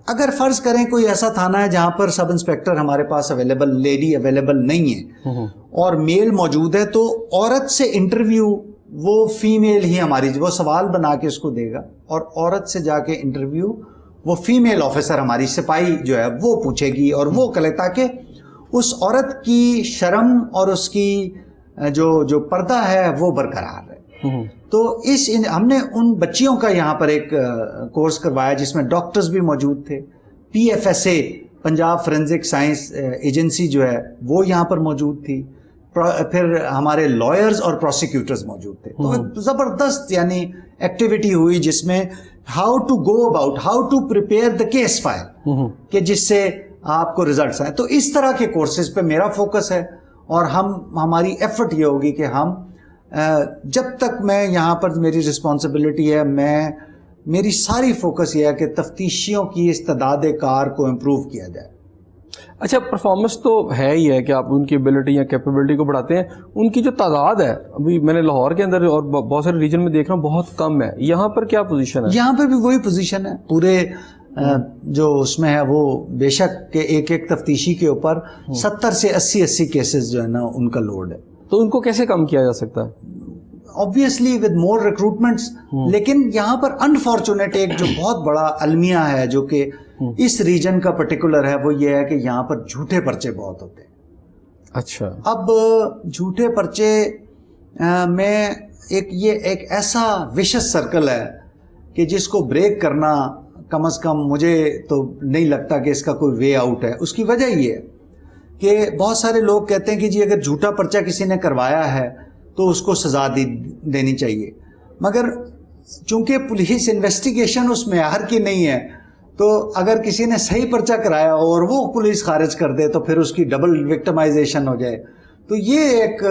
اگر فرض کریں کوئی ایسا تھانہ ہے جہاں پر سب انسپیکٹر ہمارے پاس لیڈی اویلیبل نہیں ہے اور میل موجود ہے, تو عورت سے انٹرویو وہ فیمیل ہی ہماری, وہ سوال بنا کے اس کو دے گا اور عورت سے جا کے انٹرویو وہ فیمیل آفیسر ہماری سپاہی جو ہے وہ پوچھے گی اور وہ کرے, تاکہ اس عورت کی شرم اور اس کی جو پردہ ہے وہ برقرار رہے. تو ہم نے ان بچیوں کا یہاں پر ایک کورس کروایا جس میں ڈاکٹرز بھی موجود تھے, PFSA Punjab forensic science agency جو ہے وہ یہاں پر موجود تھی, پھر ہمارے لائرز اور پروسیکیوٹرز موجود تھے. تو زبردست یعنی ایکٹیویٹی ہوئی جس میں how to go about, how to prepare the case file, کہ جس سے آپ کو ریزلٹس آئیں. تو اس طرح کے کورسز پہ میرا فوکس ہے اور ہماری ایفرٹ یہ ہوگی کہ ہم جب تک میں یہاں پر میری رسپانسبلٹی ہے, میری ساری فوکس یہ ہے کہ تفتیشیوں کی استعداد کار کو امپروو کیا جائے. اچھا, پرفارمنس تو ہے ہی ہے کہ آپ ان کی ایبلٹی یا کیپیبلٹی کو بڑھاتے ہیں, ان کی جو تعداد ہے ابھی میں نے لاہور کے اندر اور بہت سارے ریجن میں دیکھ رہا ہوں بہت کم ہے. یہاں پر کیا پوزیشن ہے؟ یہاں پر بھی وہی پوزیشن ہے. پورے جو اس میں ہے وہ بے شک کہ ایک تفتیشی کے اوپر 70 سے 80 کیسز جو ہے نا ان کا لوڈ ہے. تو ان کو کیسے کم کیا جا سکتا ہے؟ obviously with more recruitments. لیکن یہاں پر انفارچونیٹ ایک جو بہت بڑا المیہ ہے جو کہ اس ریجن کا پرٹیکولر ہے, وہ یہ ہے کہ یہاں پر جھوٹے پرچے بہت ہوتے ہیں. اچھا, اب جھوٹے پرچے میں یہ ایک ایسا وشس سرکل ہے کہ جس کو بریک کرنا کم از کم مجھے تو نہیں لگتا کہ اس کا کوئی وے آؤٹ ہے. اس کی وجہ یہ ہے کہ بہت سارے لوگ کہتے ہیں کہ جی اگر جھوٹا پرچہ کسی نے کروایا ہے تو اس کو سزا دینی چاہیے, مگر چونکہ پولیس انویسٹیگیشن اس معیار کی نہیں ہے, تو اگر کسی نے صحیح پرچہ کرایا اور وہ پولیس خارج کر دے تو پھر اس کی ڈبل وکٹمائزیشن ہو جائے. تو یہ ایک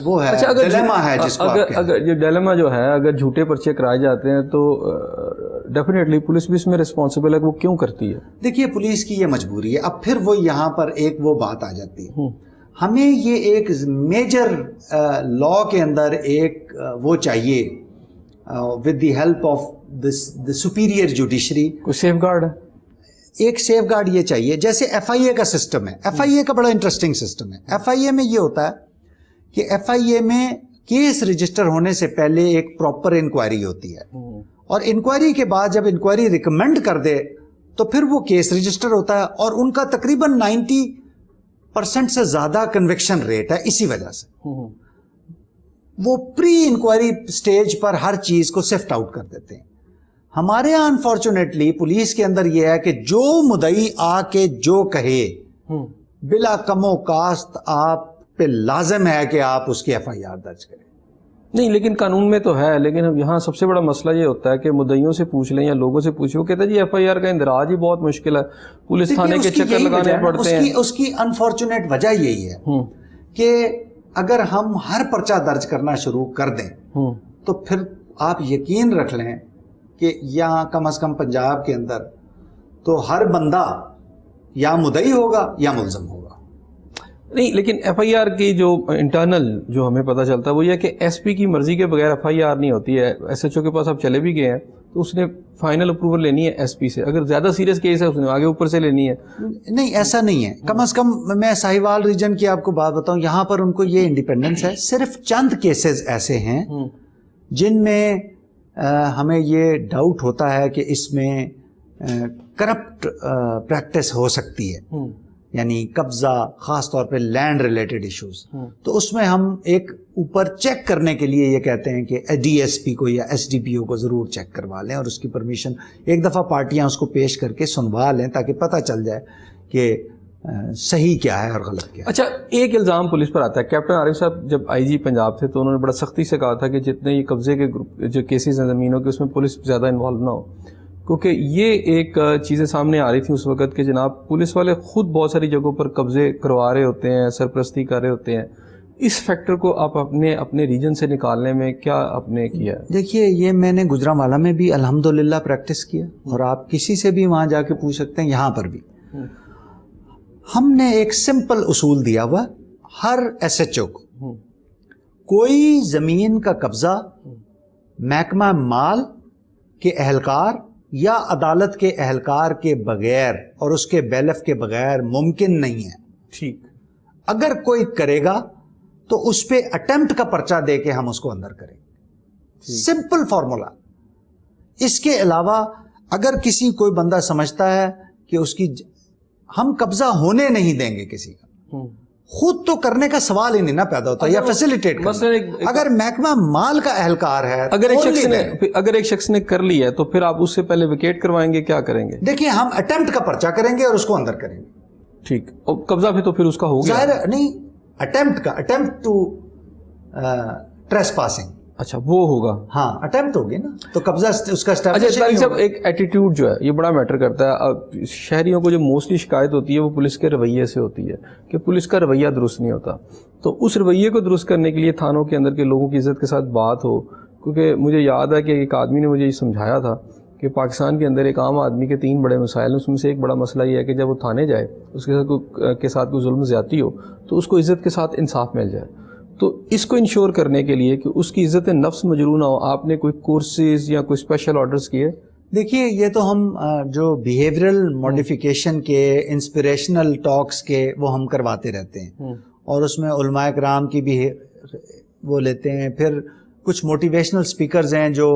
وہ ہے ڈیلیما ہے جس کو اگر یہ ڈیلیما جو ہے, اگر جھوٹے پرچے کرائے جاتے ہیں تو ڈیفینیٹلی پولیس بھی اس میں رسپانسبل ہے. وہ کیوں کرتی ہے؟ دیکھیے پولیس کی یہ مجبوری ہے. اب پھر وہ یہاں پر ایک وہ بات آ جاتی ہے, ہمیں یہ ایک میجر لا کے اندر ایک وہ چاہیے with the help of the superior judiciary, کوئی سیف گارڈ ہے. ایک سیف گارڈ یہ چاہیے, جیسے FIA کا سسٹم ہے. FIA کا بڑا انٹرسٹنگ سسٹم ہے. FIA میں یہ ہوتا ہے کہ FIA میں کیس رجسٹر ہونے سے پہلے ایک پراپر انکوائری ہوتی ہے, اور انکوائری کے بعد جب انکوائری ریکمینڈ کر دے تو پھر وہ کیس رجسٹر ہوتا ہے, اور ان کا تقریباً 90% سے زیادہ کنوکشن ریٹ ہے. اسی وجہ سے وہ پری انکوائری سٹیج پر ہر چیز کو سفٹ آؤٹ کر دیتے ہیں. ہمارے یہاں انفارچونیٹلی پولیس کے اندر یہ ہے کہ جو مدعی آ کے جو کہے بلا کم و کاست آپ پہ لازم ہے کہ آپ اس کی FIR درج کریں. نہیں, لیکن قانون میں تو ہے, لیکن یہاں سب سے بڑا مسئلہ یہ ہوتا ہے کہ مدعیوں سے پوچھ لیں یا لوگوں سے پوچھیں, وہ کہتے ہیں جی FIR کا اندراج ہی بہت مشکل ہے, پولیس تھانے کے چکر لگانے پڑتے ہیں. اس کی انفارچونیٹ وجہ یہی ہے کہ اگر ہم ہر پرچہ درج کرنا شروع کر دیں تو پھر آپ یقین رکھ لیں کہ یہاں کم از کم پنجاب کے اندر تو ہر بندہ یا مدعی ہوگا یا ملزم ہوگا. نہیں, لیکن FIR کی جو انٹرنل جو ہمیں پتہ چلتا ہے وہ یہ کہ SP کی مرضی کے بغیر FIR نہیں ہوتی ہے. SHO کے پاس آپ چلے بھی گئے ہیں تو اس نے فائنل اپروول لینی ہے SP سے. اگر زیادہ سیریس کیس ہے اس نے آگے اوپر سے لینی ہے. نہیں, ایسا نہیں ہے. کم از کم میں ساہیوال ریجن کی آپ کو بات بتاؤں, یہاں پر ان کو یہ انڈیپینڈنس ہے. صرف چند کیسز ایسے ہیں جن میں ہمیں یہ ڈاؤٹ ہوتا ہے کہ اس میں کرپٹ پریکٹس ہو سکتی ہے, یعنی قبضہ, خاص طور پہ لینڈ ریلیٹڈ ایشوز. تو اس میں ہم ایک اوپر چیک کرنے کے لیے یہ کہتے ہیں کہ DSP کو یا SDPO کو ضرور چیک کروا لیں اور اس کی پرمیشن ایک دفعہ پارٹیاں اس کو پیش کر کے سنوا لیں تاکہ پتہ چل جائے کہ صحیح کیا ہے اور غلط کیا ہے. اچھا, ایک الزام پولیس پر آتا ہے. کیپٹن عارف صاحب جب IG پنجاب تھے تو انہوں نے بڑا سختی سے کہا تھا کہ جتنے یہ قبضے کے جو کیسز ہیں زمینوں کے اس میں پولیس زیادہ انوالو نہ ہو, کیونکہ یہ ایک چیزیں سامنے آ رہی تھیں اس وقت کہ جناب پولیس والے خود بہت ساری جگہوں پر قبضے کروا رہے ہوتے ہیں, سرپرستی کر رہے ہوتے ہیں. اس فیکٹر کو آپ اپنے ریجن سے نکالنے میں کیا آپ نے کیا؟ دیکھیے یہ میں نے گجرانوالہ میں بھی الحمدللہ پریکٹس کیا، اور آپ کسی سے بھی وہاں جا کے پوچھ سکتے ہیں، یہاں پر بھی ہم نے ایک سمپل اصول دیا ہوا، ہر ایس ایچ او کو کوئی زمین کا قبضہ محکمہ مال کے اہلکار یا عدالت کے اہلکار کے بغیر اور اس کے بیلف کے بغیر ممکن نہیں ہے. ٹھیک. اگر کوئی کرے گا تو اس پہ اٹیمپٹ کا پرچہ دے کے ہم اس کو اندر کریں گے. Simple formula. اس کے علاوہ اگر کسی کوئی بندہ سمجھتا ہے کہ اس کی ہم قبضہ ہونے نہیں دیں گے کسی کا، خود تو کرنے کا سوال ہی نہیں نا پیدا ہوتا، یا فیسیلیٹیٹ کرنا. اگر محکمہ مال کا اہلکار ہے، اگر ایک شخص نے کر لیا ہے تو پھر آپ اس سے پہلے ویکیٹ کروائیں گے، کیا کریں گے؟ دیکھیے ہم اٹیمپٹ کا پرچہ کریں گے اور اس کو اندر کریں گے. ٹھیک. اور قبضہ بھی تو پھر اس کا ہو گیا ظاہر نہیں، اٹیمپٹ ٹو ٹریس پاسنگ. اچھا وہ ہوگا. ہاں اٹیمپٹ ہوگی نا، تو قبضہ اس کا اچھا صاحب ایک ایٹیٹیوڈ جو ہے یہ بڑا میٹر کرتا ہے. شہریوں کو جو موسٹلی شکایت ہوتی ہے وہ پولیس کے رویے سے ہوتی ہے کہ پولیس کا رویہ درست نہیں ہوتا. تو اس رویے کو درست کرنے کے لیے تھانوں کے اندر کے لوگوں کی عزت کے ساتھ بات ہو. کیونکہ مجھے یاد ہے کہ ایک آدمی نے مجھے یہ سمجھایا تھا کہ پاکستان کے اندر ایک عام آدمی کے 3 بڑے مسائل ہیں. اس میں سے ایک بڑا مسئلہ یہ ہے کہ جب وہ تھانے جائے اس کے ساتھ کوئی ظلم زیادتی ہو تو اس کو عزت کے ساتھ انصاف مل جائے. تو اس کو انشور کرنے کے لیے کہ اس کی عزت نفس مجروح نہ ہو، آپ نے کوئی کورسز یا کوئی اسپیشل آرڈرز کیے؟ دیکھیے یہ تو ہم جو بیہیورل موڈیفیکیشن کے انسپریشنل ٹاکس کے وہ ہم کرواتے رہتے ہیں، اور اس میں علماء کرام کی بھی وہ لیتے ہیں. پھر کچھ موٹیویشنل سپیکرز ہیں جو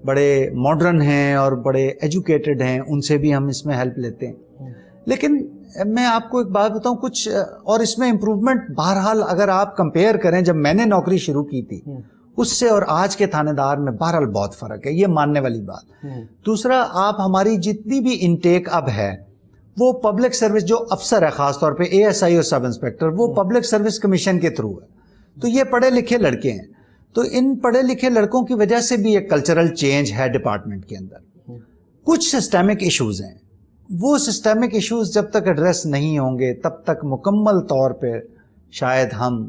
بڑے ماڈرن ہیں اور بڑے ایجوکیٹڈ ہیں، ان سے بھی ہم اس میں ہیلپ لیتے ہیں. لیکن میں آپ کو ایک بات بتاؤں کچھ، اور اس میں امپروومنٹ بہرحال اگر آپ کمپیئر کریں جب میں نے نوکری شروع کی تھی اس سے اور آج کے تھانے دار میں بہرحال بہت فرق ہے، یہ ماننے والی بات. دوسرا، آپ ہماری جتنی بھی انٹیک اب ہے وہ پبلک سروس جو افسر ہے، خاص طور پہ اے ایس آئی اور سب انسپیکٹر، وہ پبلک سروس کمیشن کے تھرو ہے. تو یہ پڑھے لکھے لڑکے ہیں. تو ان پڑھے لکھے لڑکوں کی وجہ سے بھی ایک کلچرل چینج ہے ڈپارٹمنٹ کے اندر. کچھ سسٹمک ایشوز ہیں، وہ سسٹمک ایشوز جب تک ایڈریس نہیں ہوں گے تب تک مکمل طور پہ شاید ہم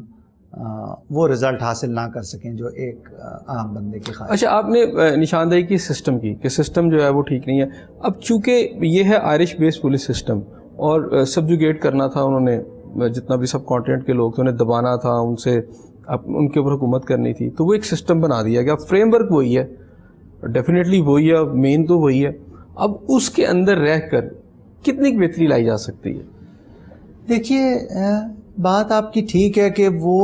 وہ رزلٹ حاصل نہ کر سکیں جو ایک عام بندے کی خواہش. اچھا، آپ نے نشاندہی کی سسٹم کی کہ سسٹم جو ہے وہ ٹھیک نہیں ہے. اب چونکہ یہ ہے آئرش بیس پولیس سسٹم اور سبجوگیٹ کرنا تھا انہوں نے جتنا بھی سب کانٹیننٹ کے لوگ تھے، انہیں دبانا تھا، ان سے ان کے اوپر حکومت کرنی تھی، تو وہ ایک سسٹم بنا دیا گیا. فریم ورک وہی ہے، ڈیفینیٹلی وہی ہے، مین تو وہی ہے. اب اس کے اندر رہ کر کتنی بہتری لائی جا سکتی ہے؟ دیکھیے بات آپ کی ٹھیک ہے کہ وہ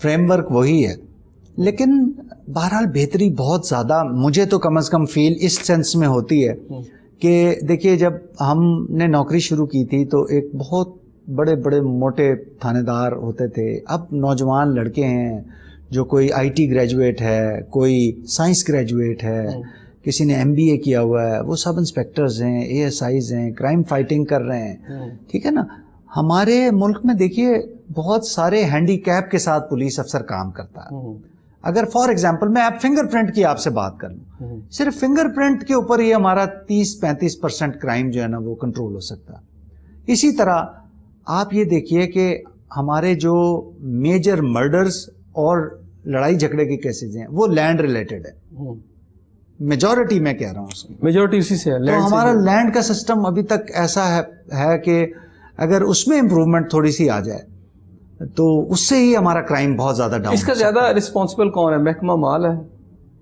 فریم ورک وہی ہے، لیکن بہرحال بہتری بہت زیادہ مجھے تو کم از کم فیل اس سینس میں ہوتی ہے کہ دیکھیے جب ہم نے نوکری شروع کی تھی تو ایک بہت بڑے بڑے موٹے تھانے دار ہوتے تھے. اب نوجوان لڑکے ہیں جو کوئی آئی ٹی گریجویٹ ہے، کوئی سائنس گریجویٹ ہے، کسی نے ایم بی اے کیا ہوا ہے، وہ سب انسپیکٹرز ہیں، اے ایس آئیز ہیں، کرائم فائٹنگ کر رہے ہیں. ٹھیک ہے نا. ہمارے ملک میں دیکھیے بہت سارے ہینڈی کیپ کے ساتھ پولیس افسر کام کرتا ہے. اگر فار ایگزامپل میں آپ فنگر پرنٹ کی آپ سے بات کر لوں، صرف فنگر پرنٹ کے اوپر ہی ہمارا 30-35% کرائم جو ہے نا وہ کنٹرول ہو سکتا ہے. اسی طرح آپ یہ دیکھیے کہ ہمارے جو میجر مرڈرز اور لڑائی جھگڑے کے کیسز ہیں وہ لینڈ ریلیٹڈ ہے. میجورٹی میں کہہ رہا ہوں، اس کی میجورٹی اسی سے ہے. تو ہمارا لینڈ کا سسٹم ابھی تک ایسا ہے کہ اگر اس میں امپروومنٹ تھوڑی سی آ جائے تو اس سے ہی ہمارا کرائم بہت زیادہ ڈاؤن. اس کا زیادہ رسپانسبل کون ہے؟ محکمہ مال ہے.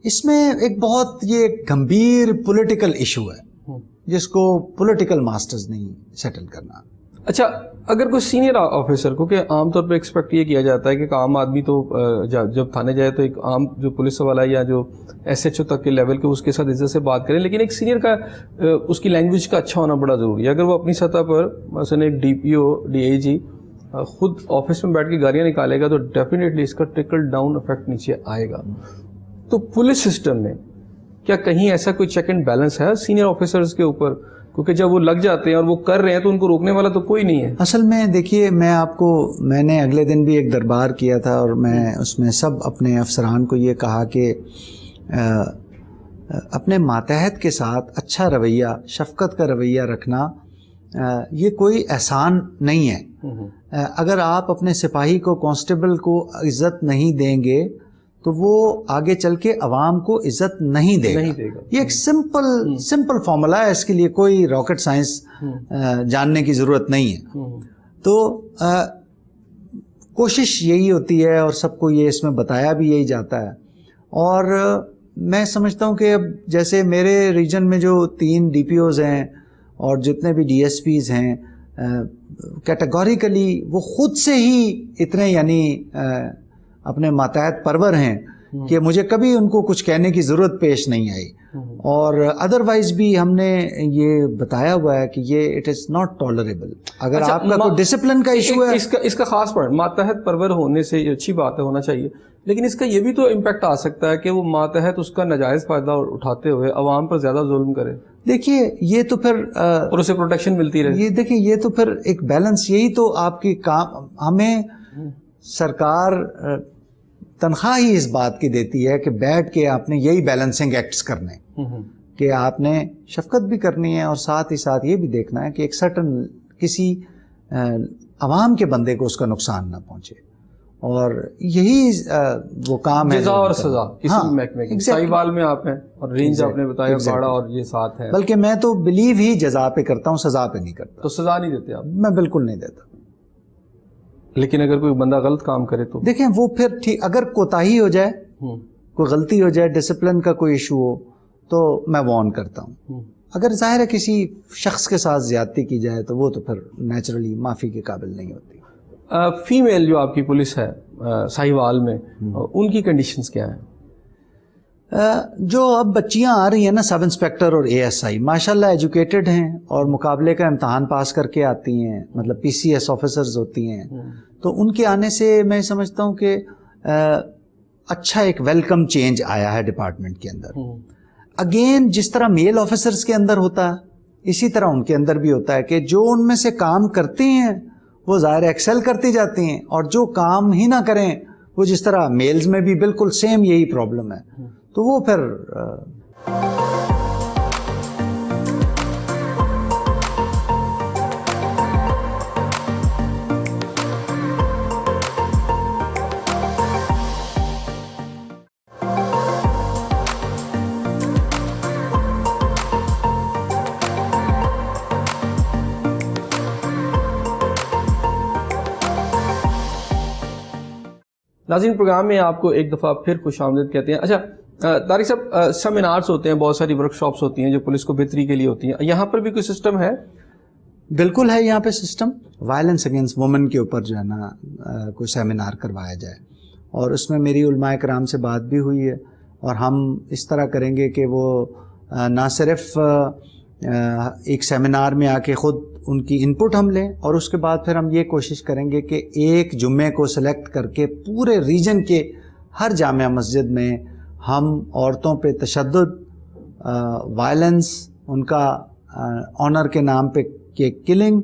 اس میں ایک بہت یہ گمبھیر پولیٹیکل ایشو ہے جس کو پولیٹیکل ماسٹرز نہیں سیٹل کرنا. اچھا، اگر کوئی سینئر آفیسر کو، کہ عام طور پہ ایکسپیکٹ یہ کیا جاتا ہے کہ ایک عام آدمی تو جب تھانے جائے تو ایک عام جو پولیس والا یا جو ایس ایچ او تک کے لیول کے اس کے ساتھ عزت سے بات کریں، لیکن ایک سینئر کا اس کی لینگویج کا اچھا ہونا بڑا ضروری ہے. اگر وہ اپنی سطح پر مثلاً ایک D P O, D I جی خود آفس میں بیٹھ کے گالیاں نکالے گا تو ڈیفینیٹلی اس کا ٹرکل ڈاؤن افیکٹ نیچے آئے گا. تو پولیس سسٹم میں کیا کہیں ایسا کوئی چیک اینڈ بیلنس ہے سینئر آفیسرز کے اوپر؟ کیونکہ جب وہ لگ جاتے ہیں اور وہ کر رہے ہیں تو ان کو روکنے والا تو کوئی نہیں ہے. اصل میں دیکھیے میں نے اگلے دن بھی ایک دربار کیا تھا اور میں اس میں سب اپنے افسران کو یہ کہا کہ اپنے ماتحت کے ساتھ اچھا رویہ، شفقت کا رویہ رکھنا یہ کوئی احسان نہیں ہے. اگر آپ اپنے سپاہی کو کانسٹیبل کو عزت نہیں دیں گے تو وہ آگے چل کے عوام کو عزت نہیں دے گا. یہ ایک سمپل فارمولا ہے, اس کے لیے کوئی راکٹ سائنس جاننے کی ضرورت نہیں ہے. تو کوشش یہی ہوتی ہے اور سب کو یہ اس میں بتایا بھی یہی جاتا ہے. اور میں سمجھتا ہوں کہ اب جیسے میرے ریجن میں جو 3 DPOs ہیں اور جتنے بھی DSPs ہیں, کیٹیگوریکلی وہ خود سے ہی اتنے یعنی اپنے ماتحت پرور ہیں کہ مجھے کبھی ان کو کچھ کہنے کی ضرورت پیش نہیں آئی. اور ادروائز بھی ہم نے یہ بتایا ہوا ہے کہ یہ اٹ از ناٹ ٹالریبل. اگر آپ کا کوئی ڈسپلن کا ایشو ہے, اس کا خاص پوائنٹ ماتحت پرور ہونے سے یہ اچھی بات ہے, ہونا چاہیے, لیکن اس کا یہ بھی تو امپیکٹ آ سکتا ہے کہ وہ ماتحت اس کا ناجائز فائدہ اٹھاتے ہوئے عوام پر زیادہ ظلم کرے. دیکھیے یہ تو پھر اور اسے پروٹیکشن ملتی رہے. یہ دیکھیں یہ تو پھر ایک بیلنس, یہی تو آپ کی کام, ہمیں سرکار تنخواہ ہی اس بات کی دیتی ہے کہ بیٹھ کے آپ نے یہی بیلنسنگ ایکٹس کرنے, کہ آپ نے شفقت بھی کرنی ہے اور ساتھ ہی ساتھ یہ بھی دیکھنا ہے کہ ایک سرٹن کسی عوام کے بندے کو اس کا نقصان نہ پہنچے. اور یہی وہ کام ہے, جزا اور سزا کسی بھی محکمے کی. ساہیوال میں آپ ہیں اور رینج آپ نے بتایا باڑہ اور یہ ساتھ ہے. بلکہ میں تو بلیو ہی جزا پہ کرتا ہوں, سزا پہ نہیں کرتا. تو سزا نہیں دیتے آپ؟ میں بالکل نہیں دیتا. لیکن اگر کوئی بندہ غلط کام کرے تو دیکھیں وہ پھر ٹھیک, اگر کوتاہی ہو جائے, کوئی غلطی ہو جائے, ڈسپلن کا کوئی ایشو ہو تو میں وارن کرتا ہوں. اگر ظاہر ہے کسی شخص کے ساتھ زیادتی کی جائے تو وہ تو پھر نیچرلی معافی کے قابل نہیں ہوتی. فیمیل جو آپ کی پولیس ہے ساہیوال میں, ان کی کنڈیشنز کیا ہیں؟ جو اب بچیاں آ رہی ہیں نا, سب انسپیکٹر اور ASI ماشاءاللہ ایجوکیٹڈ ہیں اور مقابلے کا امتحان پاس کر کے آتی ہیں, مطلب PCS آفیسرز ہوتی ہیں. تو ان کے آنے سے میں سمجھتا ہوں کہ اچھا ایک ویلکم چینج آیا ہے ڈپارٹمنٹ کے اندر. اگین جس طرح میل آفیسرز کے اندر ہوتا ہے اسی طرح ان کے اندر بھی ہوتا ہے کہ جو ان میں سے کام کرتے ہیں وہ ظاہر ایکسل کرتی جاتی ہیں, اور جو کام ہی نہ کریں وہ جس طرح میلز میں بھی بالکل سیم یہی پرابلم ہے, تو وہ پھر ناظرین پروگرام میں آپ کو ایک دفعہ پھر خوش آمدید کہتے ہیں. اچھا طارق صاحب, سیمینارز ہوتے ہیں, بہت ساری ورک شاپس ہوتی ہیں جو پولیس کو بہتری کے لیے ہوتی ہیں, یہاں پر بھی کوئی سسٹم ہے؟ بالکل ہے یہاں پہ سسٹم. وائلنس اگینسٹ وومن کے اوپر جو ہے نا کوئی سیمینار کروایا جائے, اور اس میں میری علماء کرام سے بات بھی ہوئی ہے, اور ہم اس طرح کریں گے کہ وہ نہ صرف ایک سیمینار میں آ کے خود ان کی انپٹ ہم لیں, اور اس کے بعد پھر ہم یہ کوشش کریں گے کہ ایک جمعے کو سلیکٹ کر کے پورے ریجن کے ہر جامع مسجد میں ہم عورتوں پہ تشدد, وائلنس, ان کا آنر کے نام پہ کہ کلنگ,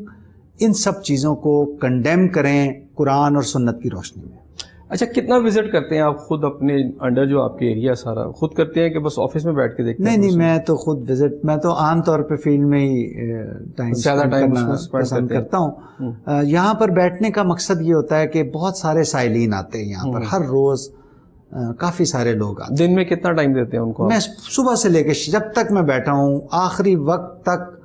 ان سب چیزوں کو کنڈیم کریں قرآن اور سنت کی روشنی میں. اچھا کتنا وزٹ کرتے ہیں آپ خود اپنے انڈر جو آپ کے ایریا سارا خود کرتے ہیں کہ بس آفس میں بیٹھ کے دیکھتے ہیں؟ نہیں میں تو خود وزٹ, میں تو عام طور پہ فیلڈ میں ہی زیادہ ٹائم پسند کرتا ہوں. یہاں پر بیٹھنے کا مقصد یہ ہوتا ہے کہ بہت سارے سائلین آتے ہیں یہاں پر ہر روز, کافی سارے لوگ آتے ہیں. دن میں کتنا ٹائم دیتے ہیں ان کو؟ میں صبح سے لے کے جب تک میں بیٹھا ہوں آخری وقت تک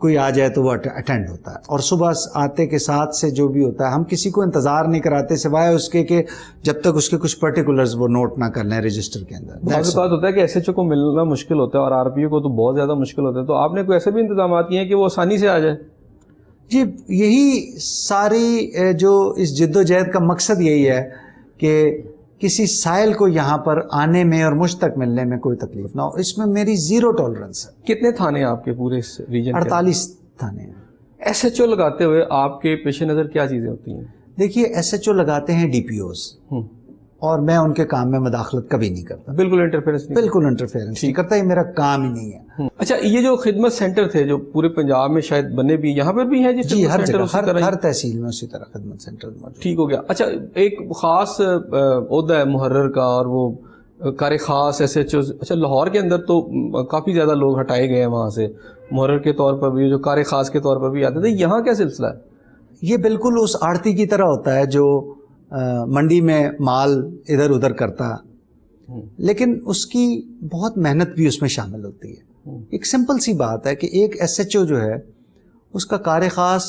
کوئی آ جائے تو وہ اٹینڈ ہوتا ہے, اور صبح آتے کے ساتھ سے جو بھی ہوتا ہے ہم کسی کو انتظار نہیں کراتے سوائے اس کے کہ جب تک اس کے کچھ پرٹیکولرز وہ نوٹ نہ کر لیں رجسٹر کے اندر. بہت بات ہوتا ہے کہ SHO کو ملنا مشکل ہوتا ہے اور RPO کو تو بہت زیادہ مشکل ہوتا ہے, تو آپ نے کوئی ایسے بھی انتظامات کیے ہیں کہ وہ آسانی سے آ جائے؟ جی یہی ساری جو اس جد و جہد کا مقصد یہی ہے کہ کسی سائل کو یہاں پر آنے میں اور مجھ تک ملنے میں کوئی تکلیف نہ ہو. اس میں میری زیرو ٹالرنس ہے. کتنے تھانے ہیں آپ کے پورے اس ریجن؟ 48 تھانے ہیں. SHO لگاتے ہوئے آپ کے پیش نظر کیا چیزیں ہوتی ہیں؟ دیکھیے SHO لگاتے ہیں DPOs, اور میں ان کے کام میں مداخلت کبھی نہیں کرتا. بالکل انٹرفیئرنس نہیں؟ بالکل انٹرفیئرنس نہیں کرتا, یہ میرا کام ہی نہیں ہے. اچھا یہ جو خدمت سینٹر تھے جو پورے پنجاب میں شاید بنے بھی, یہاں پر بھی ہیں؟ جی ہر جگہ, ہر تحصیل میں اسی طرح خدمت سینٹر. ٹھیک ہو گیا. اچھا ایک خاص عہدہ ہے محرر کا, اور وہ کار خاص SHOs. اچھا لاہور کے اندر تو کافی زیادہ لوگ ہٹائے گئے ہیں وہاں سے, محرر کے طور پر بھی, جو کار خاص کے طور پر بھی آتے تھے. یہاں کیا سلسلہ ہے؟ یہ بالکل اس آڑتی کی طرح ہوتا ہے جو منڈی میں مال ادھر ادھر کرتا ہے, لیکن اس کی بہت محنت بھی اس میں شامل ہوتی ہے. ایک سمپل سی بات ہے کہ ایک SHO جو ہے اس کا کار خاص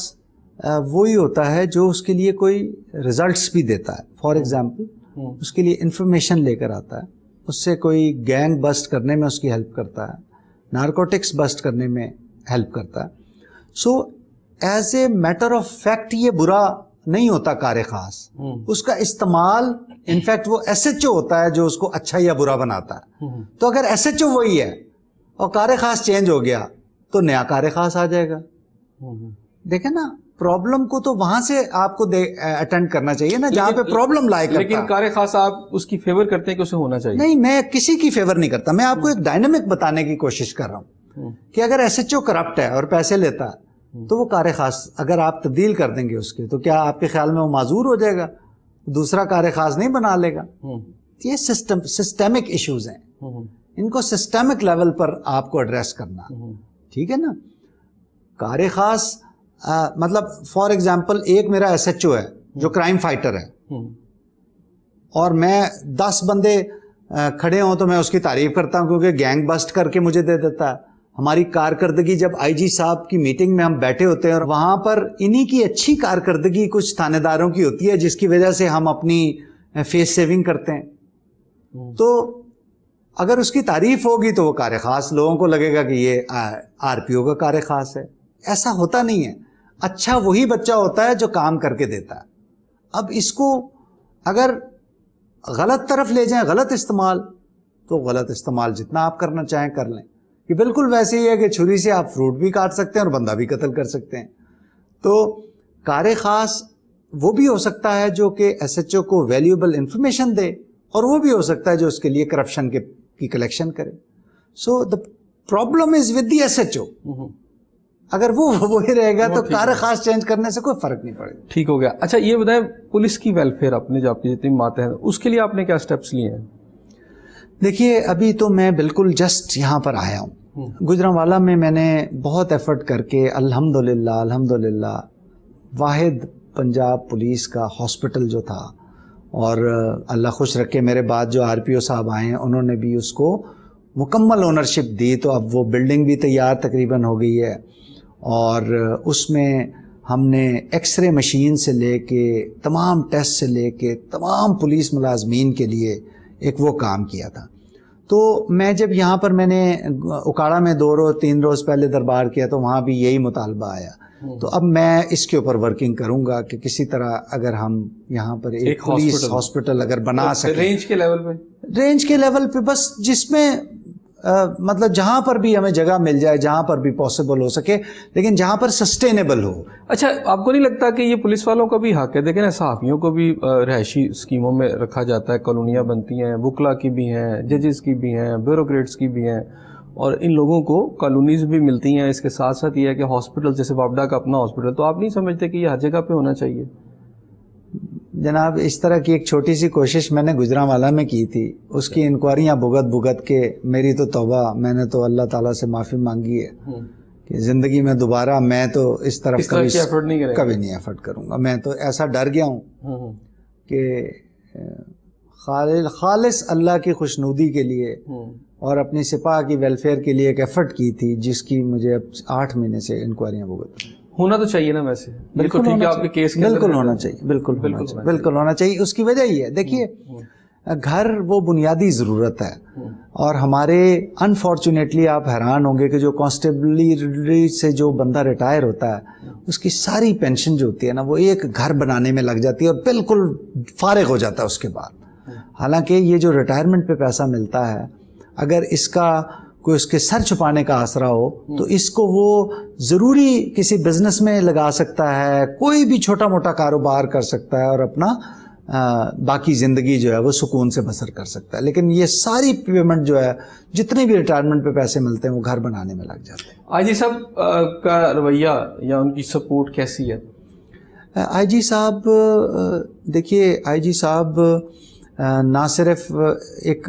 وہی ہوتا ہے جو اس کے لیے کوئی ریزلٹس بھی دیتا ہے. فار ایگزامپل اس کے لیے انفارمیشن لے کر آتا ہے, اس سے کوئی گینگ بسٹ کرنے میں اس کی ہیلپ کرتا ہے, نارکوٹکس بسٹ کرنے میں ہیلپ کرتا ہے. So as a matter of fact یہ برا نہیں ہوتا کار خاص, اس کا استعمال انفیکٹ وہ SHO ہوتا ہے جو اس کو اچھا یا برا بناتا ہے. تو اگر SHO وہی ہے اور کار خاص چینج ہو گیا تو نیا کار خاص آ جائے گا. دیکھیں نا, پرابلم کو تو وہاں سے آپ کو اٹینڈ کرنا چاہیے نا جہاں پہ پرابلم لائے کرتا. لیکن کار خاص آپ اس کی فیور کرتے ہیں کہ اسے ہونا چاہیے؟ نہیں, میں کسی کی فیور نہیں کرتا, میں آپ کو ایک ڈائنامک بتانے کی کوشش کر رہا ہوں کہ اگر SHO کرپٹ ہے اور پیسے لیتا ہے تو وہ کار خاص اگر آپ تبدیل کر دیں گے اس کے, تو کیا آپ کے خیال میں وہ معذور ہو جائے گا, دوسرا کار خاص نہیں بنا لے گا؟ یہ سسٹمک ایشوز ہیں, ان کو سسٹمک لیول پر آپ کو ایڈریس کرنا, ٹھیک ہے نا. کار خاص مطلب فار ایگزامپل ایک میرا SHO ہے جو کرائم فائٹر ہے, اور میں 10 بندے کھڑے ہوں تو میں اس کی تعریف کرتا ہوں کیونکہ گینگ بسٹ کر کے مجھے دے دیتا ہے. ہماری کارکردگی جب IG صاحب کی میٹنگ میں ہم بیٹھے ہوتے ہیں اور وہاں پر انہی کی اچھی کارکردگی کچھ تھانے داروں کی ہوتی ہے جس کی وجہ سے ہم اپنی فیس سیونگ کرتے ہیں, تو اگر اس کی تعریف ہوگی تو وہ کار خاص, لوگوں کو لگے گا کہ یہ RPO کا کار خاص ہے. ایسا ہوتا نہیں ہے. اچھا وہی بچہ ہوتا ہے جو کام کر کے دیتا ہے. اب اس کو اگر غلط طرف لے جائیں, غلط استعمال, تو غلط استعمال جتنا آپ کرنا چاہیں کر لیں. یہ بالکل ویسے ہی ہے کہ چھری سے آپ فروٹ بھی کاٹ سکتے ہیں اور بندہ بھی قتل کر سکتے ہیں. تو کار خاص وہ بھی ہو سکتا ہے جو کہ SHO کو ویلیوبل انفارمیشن دے, اور وہ بھی ہو سکتا ہے جو اس کے لیے کرپشن کی کلیکشن کرے. So the problem is with the SHO. اگر وہ وہی رہے گا تو کار خاص چینج کرنے سے کوئی فرق نہیں پڑے گا. ٹھیک ہو گیا. اچھا یہ بتائیں, پولیس کی ویلفیئر اپنے جو آپ کی جتنی باتیں ہیں اس کے لیے آپ نے کیا سٹیپس لیے ہیں؟ دیکھیے ابھی تو میں بالکل جسٹ یہاں پر آیا ہوں. گجرانوالہ میں نے بہت ایفرٹ کر کے الحمدللہ واحد پنجاب پولیس کا ہاسپٹل جو تھا, اور اللہ خوش رکھے میرے بعد جو RPO صاحب آئے ہیں انہوں نے بھی اس کو مکمل اونرشپ دی, تو اب وہ بلڈنگ بھی تیار تقریباً ہو گئی ہے, اور اس میں ہم نے ایکس رے مشین سے لے کے تمام ٹیسٹ سے لے کے تمام پولیس ملازمین کے لیے ایک وہ کام کیا تھا. تو میں جب یہاں پر میں نے اکاڑا میں 3 روز پہلے دربار کیا تو وہاں بھی یہی مطالبہ آیا. تو اب میں اس کے اوپر ورکنگ کروں گا کہ کسی طرح اگر ہم یہاں پر ایک پولیس ہاسپٹل اگر بنا سکیں رینج کے لیول پہ, بس جس میں مطلب جہاں پر بھی ہمیں جگہ مل جائے, جہاں پر بھی پاسبل ہو سکے, لیکن جہاں پر سسٹینیبل ہو. اچھا آپ کو نہیں لگتا کہ یہ پولیس والوں کا بھی حق ہے؟ دیکھیں نا, صحافیوں کو بھی رہائشی اسکیموں میں رکھا جاتا ہے, کالونیاں بنتی ہیں, وکلا کی بھی ہیں, ججز کی بھی ہیں, بیوروکریٹس کی بھی ہیں, اور ان لوگوں کو کالونیز بھی ملتی ہیں. اس کے ساتھ ساتھ یہ ہے کہ ہاسپٹل جیسے واپڈا کا اپنا ہاسپٹل, تو آپ نہیں سمجھتے کہ یہ ہر جگہ پہ ہونا چاہیے؟ جناب اس طرح کی ایک چھوٹی سی کوشش میں نے گجرانوالہ میں کی تھی, اس کی انکوائریاں بھگت کے میری تو توبہ, میں نے تو اللہ تعالیٰ سے معافی مانگی ہے کہ زندگی میں دوبارہ میں تو اس طرف کبھی نہیں ایفرٹ کروں گا. میں تو ایسا ڈر گیا ہوں کہ خالص اللہ کی خوشنودی کے لیے اور اپنی سپاہ کی ویلفیئر کے لیے ایک ایفرٹ کی تھی جس کی مجھے اب 8 مہینے سے انکوائریاں بھگت. ہونا تو چاہیے نا, ویسے بالکل ٹھیک ہے آپ کے کیس بالکل ہونا چاہیے, بالکل ہونا چاہیے. اس کی وجہ یہ ہے, دیکھیے گھر وہ بنیادی ضرورت ہے, اور ہمارے انفارچونیٹلی آپ حیران ہوں گے کہ جو کانسٹیبلری سے جو بندہ ریٹائر ہوتا ہے اس کی ساری پینشن جو ہوتی ہے نا وہ ایک گھر بنانے میں لگ جاتی ہے اور بالکل فارغ ہو جاتا ہے اس کے بعد. حالانکہ یہ جو ریٹائرمنٹ پہ پیسہ ملتا ہے اگر اس کا کوئی اس کے سر چھپانے کا آسرا ہو تو اس کو وہ ضروری کسی بزنس میں لگا سکتا ہے, کوئی بھی چھوٹا موٹا کاروبار کر سکتا ہے اور اپنا باقی زندگی جو ہے وہ سکون سے بسر کر سکتا ہے. لیکن یہ ساری پیمنٹ جو ہے جتنے بھی ریٹائرمنٹ پہ پیسے ملتے ہیں وہ گھر بنانے میں لگ جاتے ہیں. IG صاحب کا رویہ یا ان کی سپورٹ کیسی ہے؟ IG صاحب دیکھیے IG صاحب نہ صرف ایک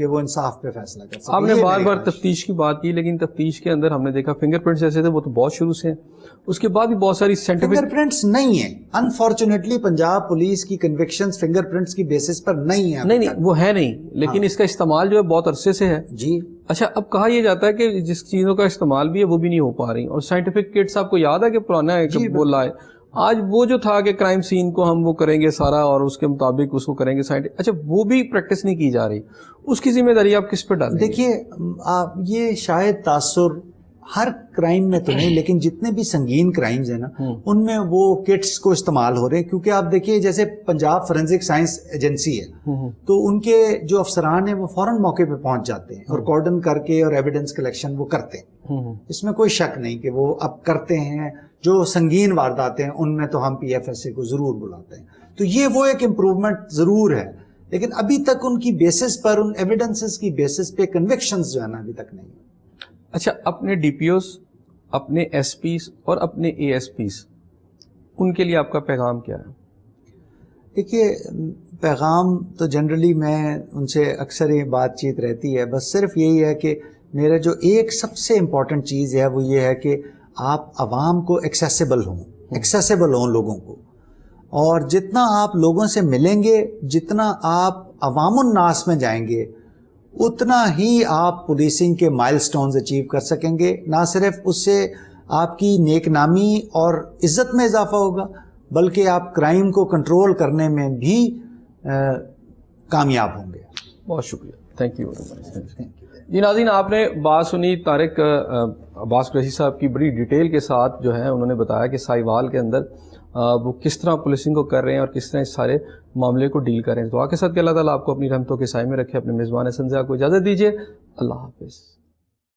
کہ وہ انصاف پہ فیصلہ کر سکے. آپ نے یہ بار میری بار خواہش. تفتیش کی بات کی، لیکن تفتیش کے اندر ہم نے دیکھا فنگر پرنٹس جیسے تھے وہ تو بہت شروع سے ہیں، اس کے بعد بھی بہت ساری سائنٹیفک فنگر پرنٹس نہیں ہیں انفارچونیٹلی. پنجاب پولیس کی کنوکشنز فنگر پرنٹس کی بیسس پر نہیں ہیں. نہیں وہ ہے نہیں، لیکن اس کا استعمال جو ہے بہت عرصے سے ہے. جی اچھا، اب کہا یہ جاتا ہے کہ جس چیزوں کا استعمال بھی ہے وہ بھی نہیں ہو پا رہی، اور سائنٹیفک کٹس آپ کو یاد ہے کہ پرانا ہے وہ لائے، آج وہ جو تھا کہ کرائم سین کو ہم وہ کریں گے سارا اور اس کے مطابق اس کو کریں گے سائنٹیفک، اچھا وہ بھی پریکٹس نہیں کی جا رہی، اس کی ذمہ داری آپ کس پہ ڈالیں گے؟ دیکھیے یہ شاید تاثر ہر کرائم میں تو نہیں، لیکن جتنے بھی سنگین کرائمز ہیں نا ان میں وہ کٹس کو استعمال ہو رہے ہیں. کیونکہ آپ دیکھیے جیسے پنجاب فورینزک سائنس ایجنسی ہے تو ان کے جو افسران ہیں وہ فوراً موقع پہ پہنچ جاتے ہیں اور کارڈن کر کے اور ایویڈنس کلیکشن وہ کرتے ہیں. اس میں کوئی شک نہیں کہ وہ اب کرتے ہیں. جو سنگین وارداتیں ہیں ان میں تو ہم پی ایف ایس اے کو ضرور بلاتے ہیں. تو یہ وہ ایک امپروومنٹ ضرور ہے، لیکن ابھی تک ان کی بیسس پر، ان ایویڈنسز کی بیسس پہ کنوکشنز جو ہے نا ابھی تک نہیں. اچھا، اپنے ڈی پی اوز، اپنے ایس پیز اور اپنے اے ایس پیز، ان کے لیے آپ کا پیغام کیا ہے؟ دیکھیے پیغام تو جنرلی میں ان سے اکثر یہ بات چیت رہتی ہے، بس صرف یہی ہے کہ میرا جو ایک سب سے امپورٹنٹ چیز ہے وہ یہ ہے کہ آپ عوام کو ایکسیسیبل ہوں لوگوں کو، اور جتنا آپ لوگوں سے ملیں گے، جتنا آپ عوام الناس میں جائیں گے، اتنا ہی آپ پولیسنگ کے مائل سٹونز اچیو کر سکیں گے. نہ صرف اس سے آپ کی نیک نامی اور عزت میں اضافہ ہوگا، بلکہ آپ کرائم کو کنٹرول کرنے میں بھی کامیاب ہوں گے. بہت شکریہ، تھینک یو. جی ناظرین، آپ نے بات سنی طارق عباس قریشی صاحب کی بڑی ڈیٹیل کے ساتھ، جو ہے انہوں نے بتایا کہ ساہیوال کے اندر وہ کس طرح پولیسنگ کو کر رہے ہیں اور کس طرح اس سارے معاملے کو ڈیل کر رہے ہیں. دعا کے ساتھ کہ اللہ تعالیٰ آپ کو اپنی رحمتوں کے سائے میں رکھے. اپنے میزبان سنزیہ کو اجازت دیجیے. اللہ حافظ.